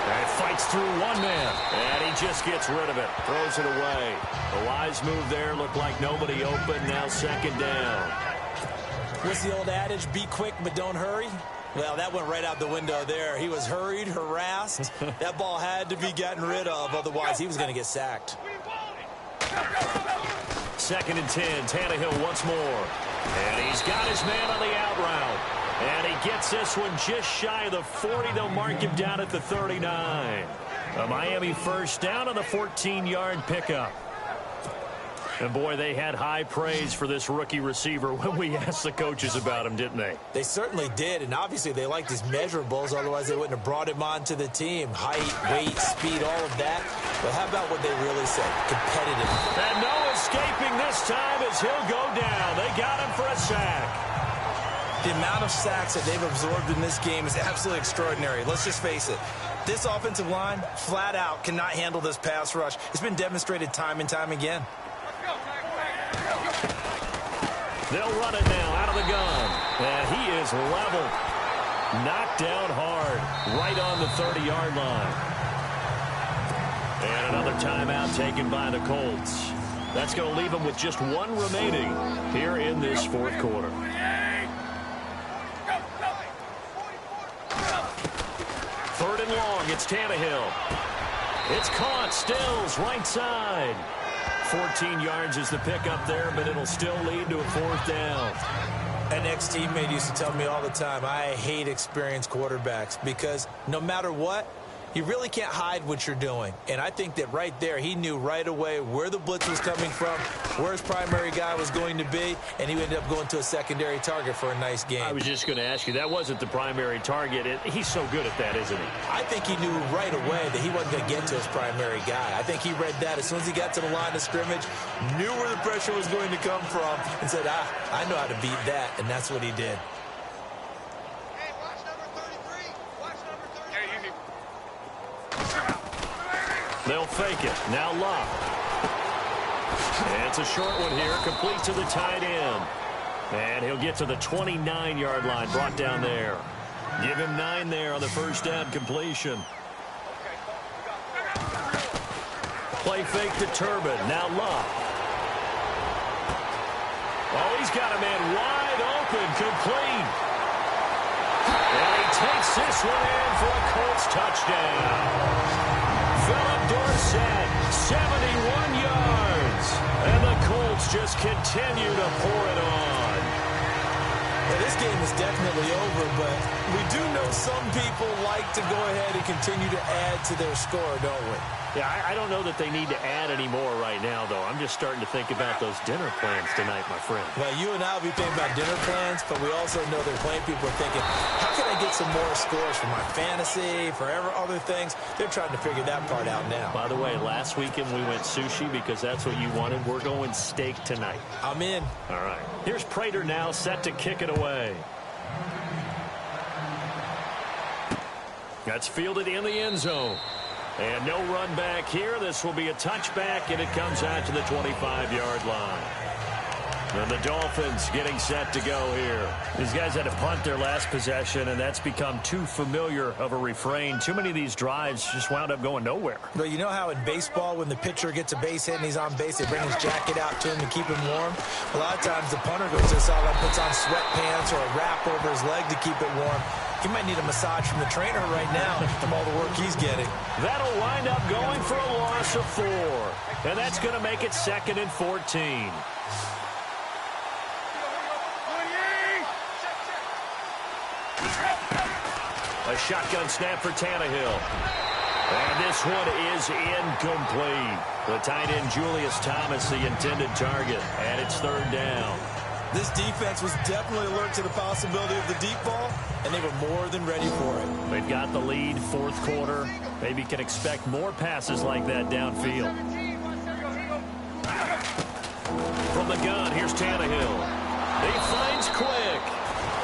And fights through one man. And he just gets rid of it. Throws it away. A wise move there. Looked like nobody open. Now second down. What's the old adage? Be quick, but don't hurry? Well, that went right out the window there. He was hurried, harassed. That ball had to be gotten rid of. Otherwise, he was going to get sacked. Second and 10. Tannehill once more. And he's got his man on the out route. And he gets this one just shy of the 40. They'll mark him down at the 39. A Miami first down on the 14-yard pickup. And, boy, they had high praise for this rookie receiver when we asked the coaches about him, didn't they? They certainly did, and obviously they liked his measurables. Otherwise, they wouldn't have brought him onto the team. Height, weight, speed, all of that. But how about what they really say? Competitive. And no escaping this time as he'll go down. They got him for a sack. The amount of sacks that they've absorbed in this game is absolutely extraordinary. Let's just face it. This offensive line, flat out, cannot handle this pass rush. It's been demonstrated time and time again. They'll run it now out of the gun. And he is level. Knocked down hard. Right on the 30-yard line. And another timeout taken by the Colts. That's going to leave them with just one remaining here in this fourth quarter. Third and long, it's Tannehill. It's caught, Stills, right side. 14 yards is the pickup there, but it'll still lead to a fourth down. An ex-teammate used to tell me all the time, I hate experienced quarterbacks because no matter what, you really can't hide what you're doing. And I think that right there, he knew right away where the blitz was coming from, where his primary guy was going to be, and he ended up going to a secondary target for a nice game. I was just going to ask you, that wasn't the primary target. He's so good at that, isn't he? I think he knew right away that he wasn't going to get to his primary guy. I think he read that as soon as he got to the line of scrimmage, knew where the pressure was going to come from, and said, I know how to beat that, and that's what he did. They'll fake it. Now Love. And it's a short one here, complete to the tight end. And he'll get to the 29-yard line, brought down there. Give him 9 there on the first down completion. Play fake to Turbin. Now Love. Oh, he's got a man wide open, complete. And he takes this one in for a Colts touchdown. Philip Dorsett, 71 yards. And the Colts just continue to pour it on. Well, this game is definitely over, but we do know some people like to go ahead and continue to add to their score, don't we? Yeah, I don't know that they need to add any more right now, though. I'm just starting to think about those dinner plans tonight, my friend. Well, you and I will be thinking about dinner plans, but we also know they're playing people are thinking, how can I get some more scores for my fantasy, for other things? They're trying to figure that part out now. By the way, last weekend we went sushi because that's what you wanted. We're going steak tonight. I'm in. All right. Here's Prater now set to kick it away. That's fielded in the end zone. And no run back here. This will be a touchback, and it comes out to the 25-yard line. And the Dolphins getting set to go here. These guys had to punt their last possession, and that's become too familiar of a refrain. Too many of these drives just wound up going nowhere. But you know how in baseball, when the pitcher gets a base hit and he's on base, they bring his jacket out to him to keep him warm? A lot of times the punter goes to the sideline, puts on sweatpants or a wrap over his leg to keep it warm. He might need a massage from the trainer right now from all the work he's getting. That'll wind up going for a loss of 4. And that's going to make it 2nd and 14. A shotgun snap for Tannehill. And this one is incomplete. The tight end Julius Thomas, the intended target. And it's 3rd down. This defense was definitely alert to the possibility of the deep ball, and they were more than ready for it. They've got the lead, 4th quarter. Maybe can expect more passes like that downfield. From the gun, here's Tannehill. He finds Quick.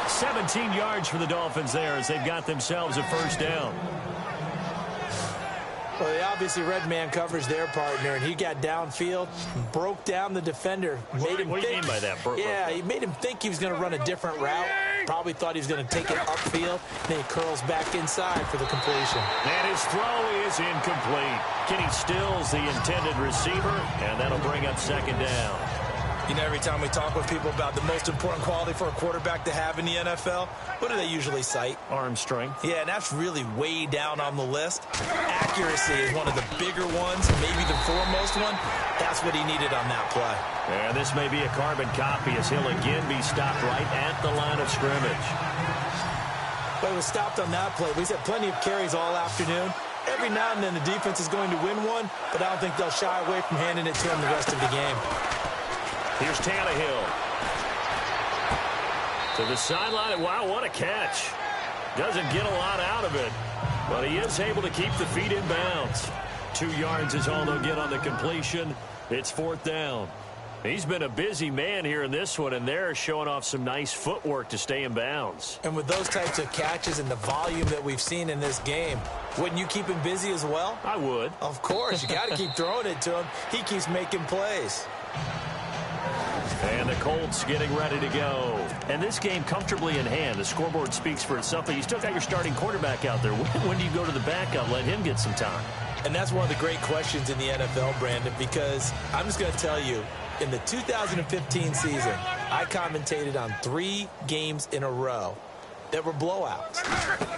17 yards for the Dolphins there as they've got themselves a 1st down. Well, they obviously read man coverage their partner, and he got downfield, broke down the defender. What do you mean by that? Yeah, he made him think he was going to run a different route. Probably thought he was going to take it upfield. Then he curls back inside for the completion. And his throw is incomplete. Kenny Stills, the intended receiver, and that'll bring up 2nd down. You know, every time we talk with people about the most important quality for a quarterback to have in the NFL, what do they usually cite? Arm strength. Yeah, and that's really way down on the list. Accuracy is one of the bigger ones, maybe the foremost one. That's what he needed on that play. And this may be a carbon copy as he'll again be stopped right at the line of scrimmage. But he was stopped on that play. We've had plenty of carries all afternoon. Every now and then the defense is going to win one, but I don't think they'll shy away from handing it to him the rest of the game. Here's Tannehill. To the sideline. Wow, what a Doesn't get a lot out of it, but he is able to keep the feet in bounds. 2 yards is all they'll get on the completion. It's 4th down. He's been a busy man here in this one, and they're showing off some nice footwork to stay in bounds. And with those types of catches and the volume that we've seen in this game, wouldn't you keep him busy as well? I would. Of course. You got to keep throwing it to him. He keeps making plays. And the Colts getting ready to go. And this game comfortably in hand. The scoreboard speaks for itself, but you still got your starting quarterback out there. When do you go to the backup? Let him get some time. And that's one of the great questions in the NFL, Brandon, because I'm just going to tell you, in the 2015 season, I commentated on 3 games in a row that were blowouts.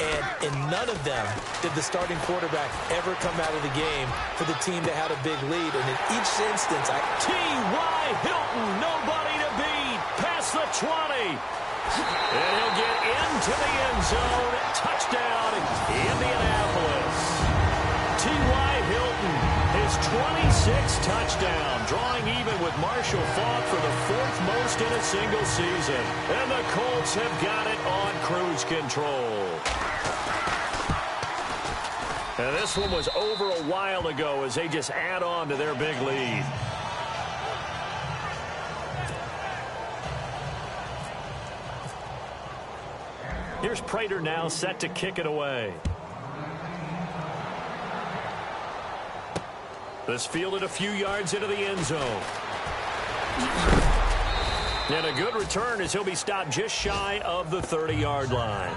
And in none of them did the starting quarterback ever come out of the game for the team that had a big lead. And in each instance, T.Y. Hilton, nobody to beat, past the 20. And he'll get into the end zone. Touchdown, Indianapolis. T.Y. Hilton, his 26th touchdown, drawing even with Marshall Faulk for the 4th most in a single season. And the Colts have got it on cruise control. And this one was over a while ago as they just add on to their big lead. Here's Prater now set to kick it away. This fielded a few yards into the end zone. And a good return as he'll be stopped just shy of the 30-yard line.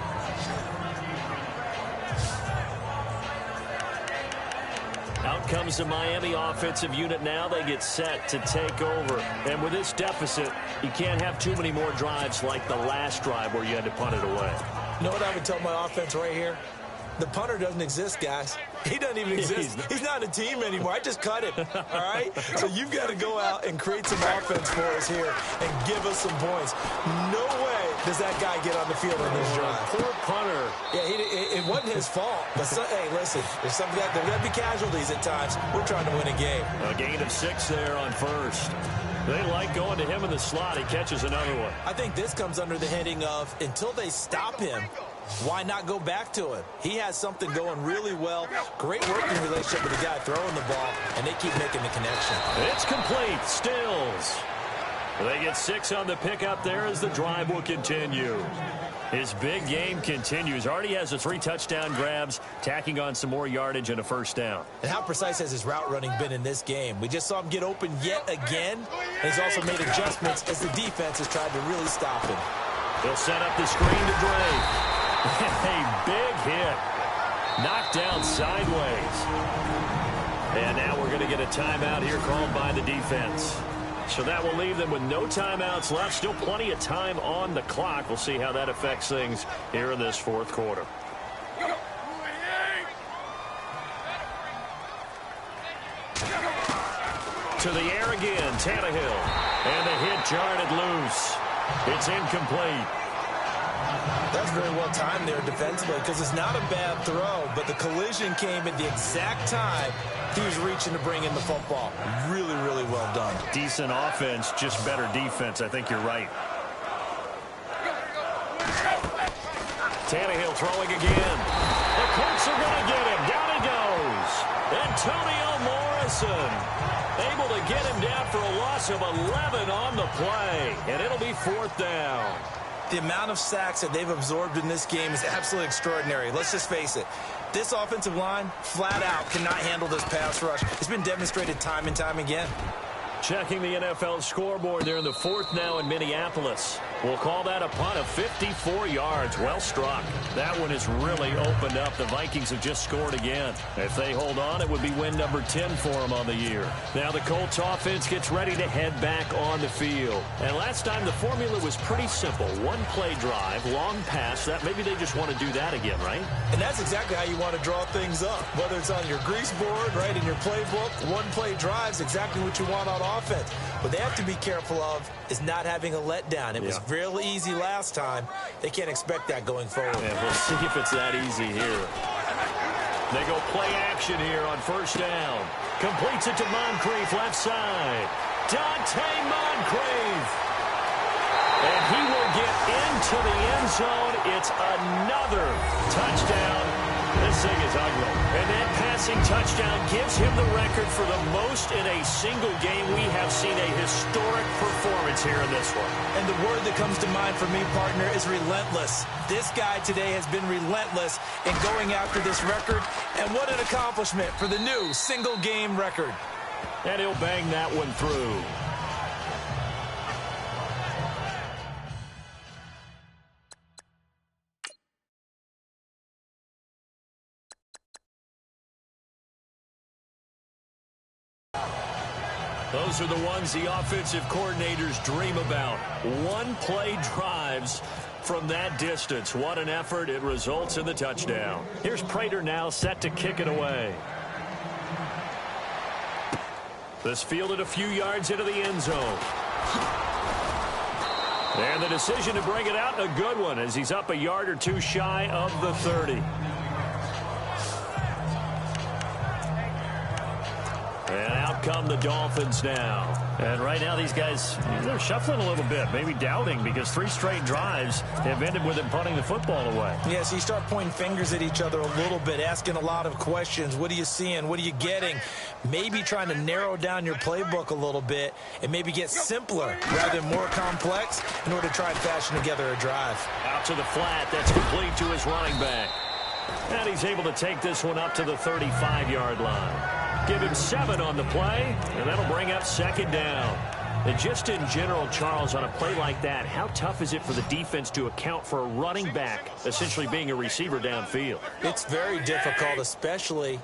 Out comes the Miami offensive unit now. They get set to take over. And with this deficit, you can't have too many more drives like the last drive where you had to punt it away. you know what I would tell my offense right here? The punter doesn't exist, guys. He doesn't even exist. He's not a team anymore. I just cut him, all right? So you've got to go out and create some offense for us here and give us some points. No way does that guy get on the field on this drive. Poor punter. Yeah, it wasn't his fault. But, hey, listen, there's something that there got to be casualties at times. We're trying to win a game. A gain of 6 there on first. They like going to him in the slot. He catches another one. I think this comes under the heading of until they stop him, why not go back to him? He has something going really well. Great working relationship with the guy throwing the ball, and they keep making the connection. It's complete. Stills. They get 6 on the pickup there as the drive will continue. His big game continues. Already has the 3 touchdown grabs, tacking on some more yardage and a first down. And how precise has his route running been in this game? We just saw him get open yet again. And he's also made adjustments as the defense has tried to really stop him. He'll set up the screen to Drake. A big hit. Knocked down sideways. And now we're going to get a timeout here called by the defense. So that will leave them with no timeouts left. Still plenty of time on the clock. We'll see how that affects things here in this fourth quarter. To the air again, Tannehill. And the hit jarred loose. It's incomplete. That's very well timed there defensively because it's not a bad throw, but the collision came at the exact time he was reaching to bring in the football. Really, really well done. Decent offense, just better defense. I think you're right. Tannehill throwing again. The Colts are going to get him. Down he goes. Antonio Morrison able to get him down for a loss of 11 on the play. And it'll be 4th down. The amount of sacks that they've absorbed in this game is absolutely extraordinary. Let's just face it. This offensive line, flat out, cannot handle this pass rush. It's been demonstrated time and time again. Checking the NFL scoreboard there in the 4th now in Minneapolis. We'll call that a punt of 54 yards. Well struck. That one has really opened up. The Vikings have just scored again. If they hold on, it would be win number 10 for them on the year. Now the Colts offense gets ready to head back on the field. And last time the formula was pretty simple. One play drive, long pass. That maybe they just want to do that again, right? And that's exactly how you want to draw things up. Whether it's on your grease board, right, in your playbook, one play drive is exactly what you want on offense. What they have to be careful of is not having a letdown. It was real easy last time. They can't expect that going forward. And we'll see if it's that easy here. They go play action here on first down. Completes it to Moncrief, left side. Dante Moncrief. And he will get into the end zone. It's another touchdown This thing is ugly. And that passing touchdown gives him the record for the most in a single game. We have seen a historic performance here in this one. And the word that comes to mind for me, partner, is relentless. This guy today has been relentless in going after this record. And what an accomplishment for the new single-game record. And he'll bang that one through. Those are the ones the offensive coordinators dream about. One-play drives from that distance. What an effort. It results in the touchdown. Here's Prater now set to kick it away. This fielded a few yards into the end zone. And the decision to bring it out, a good one, as he's up a yard or two shy of the 30. And out come the Dolphins now. And right now these guys, they're shuffling a little bit, maybe doubting, because 3 straight drives have ended with them punting the football away. Yeah, so you start pointing fingers at each other a little bit, asking a lot of questions. What are you seeing? What are you getting? Maybe trying to narrow down your playbook a little bit and maybe get simpler rather than more complex in order to try and fashion together a drive. Out to the flat. That's complete to his running back. And he's able to take this one up to the 35-yard line. Give him 7 on the play, and that'll bring up second down. And just in general, Charles, on a play like that, how tough is it for the defense to account for a running back essentially being a receiver downfield? It's very difficult, especially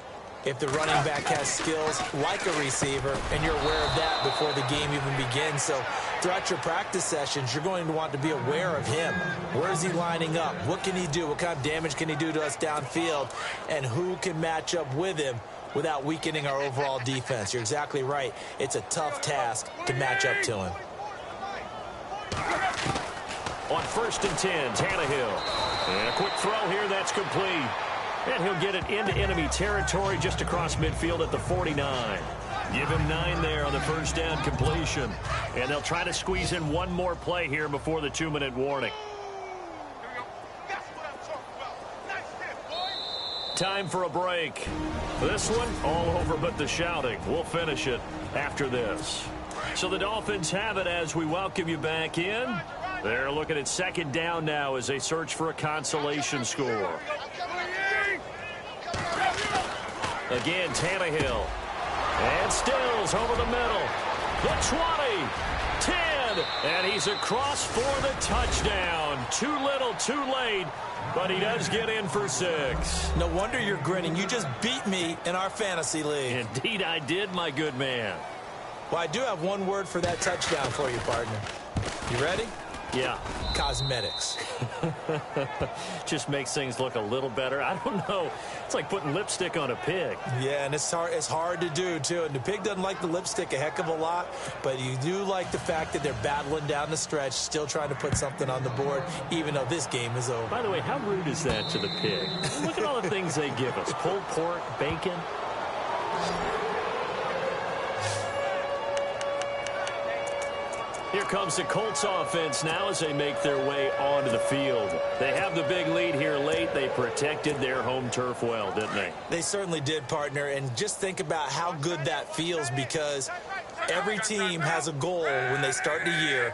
if the running back has skills like a receiver, and you're aware of that before the game even begins. So throughout your practice sessions, you're going to want to be aware of him. Where is he lining up? What can he do? What kind of damage can he do to us downfield? And who can match up with him without weakening our overall defense? You're exactly right. It's a tough task to match up to him. On 1st and 10, Tannehill. And a quick throw here, that's complete. And he'll get it into enemy territory just across midfield at the 49. Give him 9 there on the first down completion. And they'll try to squeeze in one more play here before the 2-minute warning. Time for a break. This one, all over but the shouting. We'll finish it after this. So the Dolphins have it as we welcome you back in. They're looking at second down now as they search for a consolation score. Again, Tannehill. And Stills over the middle. The 20. 10. And he's across for the touchdown. Too little, too late. But he does get in for 6. No wonder you're grinning. You just beat me in our fantasy league. Indeed I did, my good man. Well, I do have one word for that touchdown for you, partner. You ready? Yeah. Cosmetics. Just makes things look a little better. I don't know. It's like putting lipstick on a pig. Yeah, and it's hard to do, too. And the pig doesn't like the lipstick a heck of a lot, but you do like the fact that they're battling down the stretch, still trying to put something on the board, even though this game is over. By the way, how rude is that to the pig? Look at all the things they give us. Pulled pork, bacon. Here comes the Colts offense now as they make their way onto the field. They have the big lead here late. They protected their home turf well, didn't they? They certainly did, partner. And just think about how good that feels, because every team has a goal when they start the year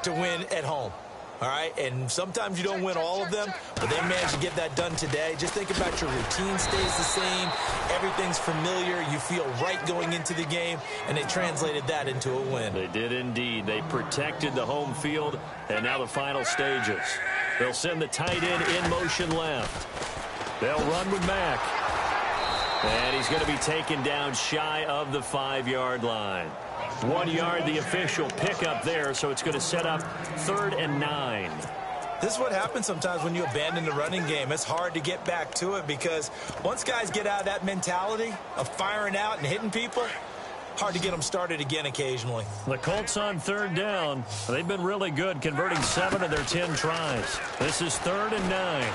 to win at home. All right, and sometimes you don't win all of them, but they managed to get that done today. Just think about your routine stays the same. Everything's familiar. You feel right going into the game, and they translated that into a win. They did indeed. They protected the home field, and now the final stages. They'll send the tight end in motion left. They'll run with Mack. And he's going to be taken down shy of the 5-yard line. 1 yard, the official pickup there, so it's going to set up 3rd and 9. This is what happens sometimes when you abandon the running game. It's hard to get back to it, because once guys get out of that mentality of firing out and hitting people, hard to get them started again occasionally. The Colts on 3rd down. They've been really good, converting 7 of their 10 tries. This is 3rd and 9.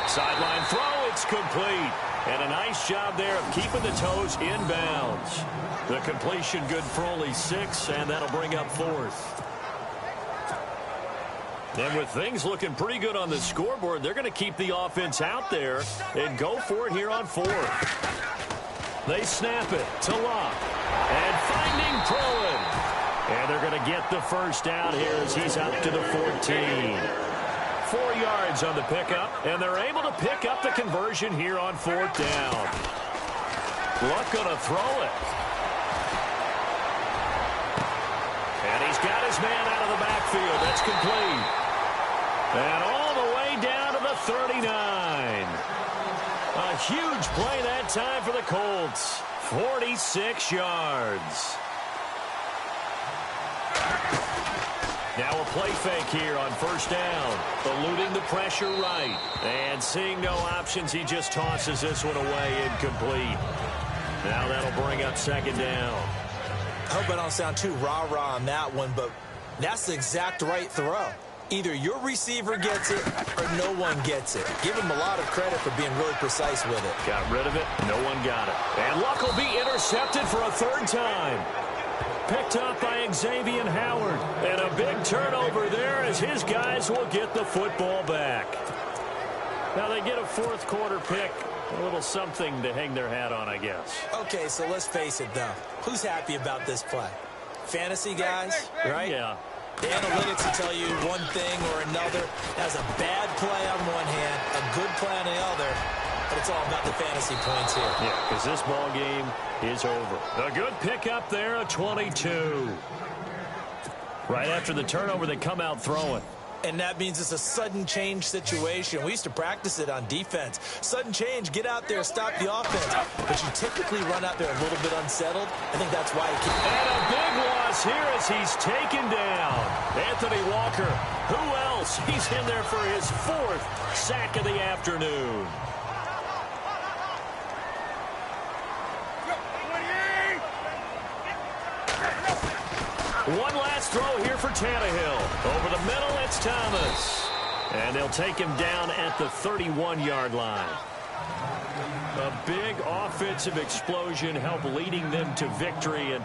Sideline throw, it's complete. And a nice job there of keeping the toes in bounds. The completion good for only 6, and that'll bring up 4th. And with things looking pretty good on the scoreboard, they're going to keep the offense out there and go for it here on 4th. They snap it to Locke. And finding Pruitt. And they're going to get the first down here as he's up to the 14. 4 yards on the pickup, and they're able to pick up the conversion here on 4th down. Luck going to throw it. And he's got his man out of the backfield. That's complete. And all the way down to the 39. A huge play that time for the Colts. 46 yards. Now a play fake here on 1st down. Eluding the pressure right. And seeing no options, he just tosses this one away incomplete. Now that'll bring up 2nd down. I hope I don't sound too rah-rah on that one, but that's the exact right throw. Either your receiver gets it or no one gets it. Give him a lot of credit for being really precise with it. Got rid of it. No one got it. And Luck will be intercepted for a 3rd time. Picked up by Xavier Howard. And a big turnover there as his guys will get the football back. Now they get a 4th quarter pick. A little something to hang their hat on, I guess. Okay, so let's face it, though. Who's happy about this play? Fantasy guys, right? Yeah. The analytics will tell you one thing or another. That's a bad play on one hand, a good play on the other, but it's all about the fantasy points here. Yeah, because this ball game is over. A good pickup there, a 22. Right after the turnover, they come out throwing. And that means it's a sudden change situation. We used to practice it on defense. Sudden change, get out there, stop the offense. But you typically run out there a little bit unsettled. I think that's why he can. And a big loss here as he's taken down. Anthony Walker, who else? He's in there for his 4th sack of the afternoon. One last throw here for Tannehill. Over the middle, it's Thomas. And they'll take him down at the 31-yard line. A big offensive explosion helped leading them to victory. And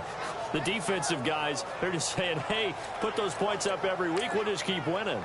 the defensive guys, they're just saying, hey, put those points up every week. We'll just keep winning.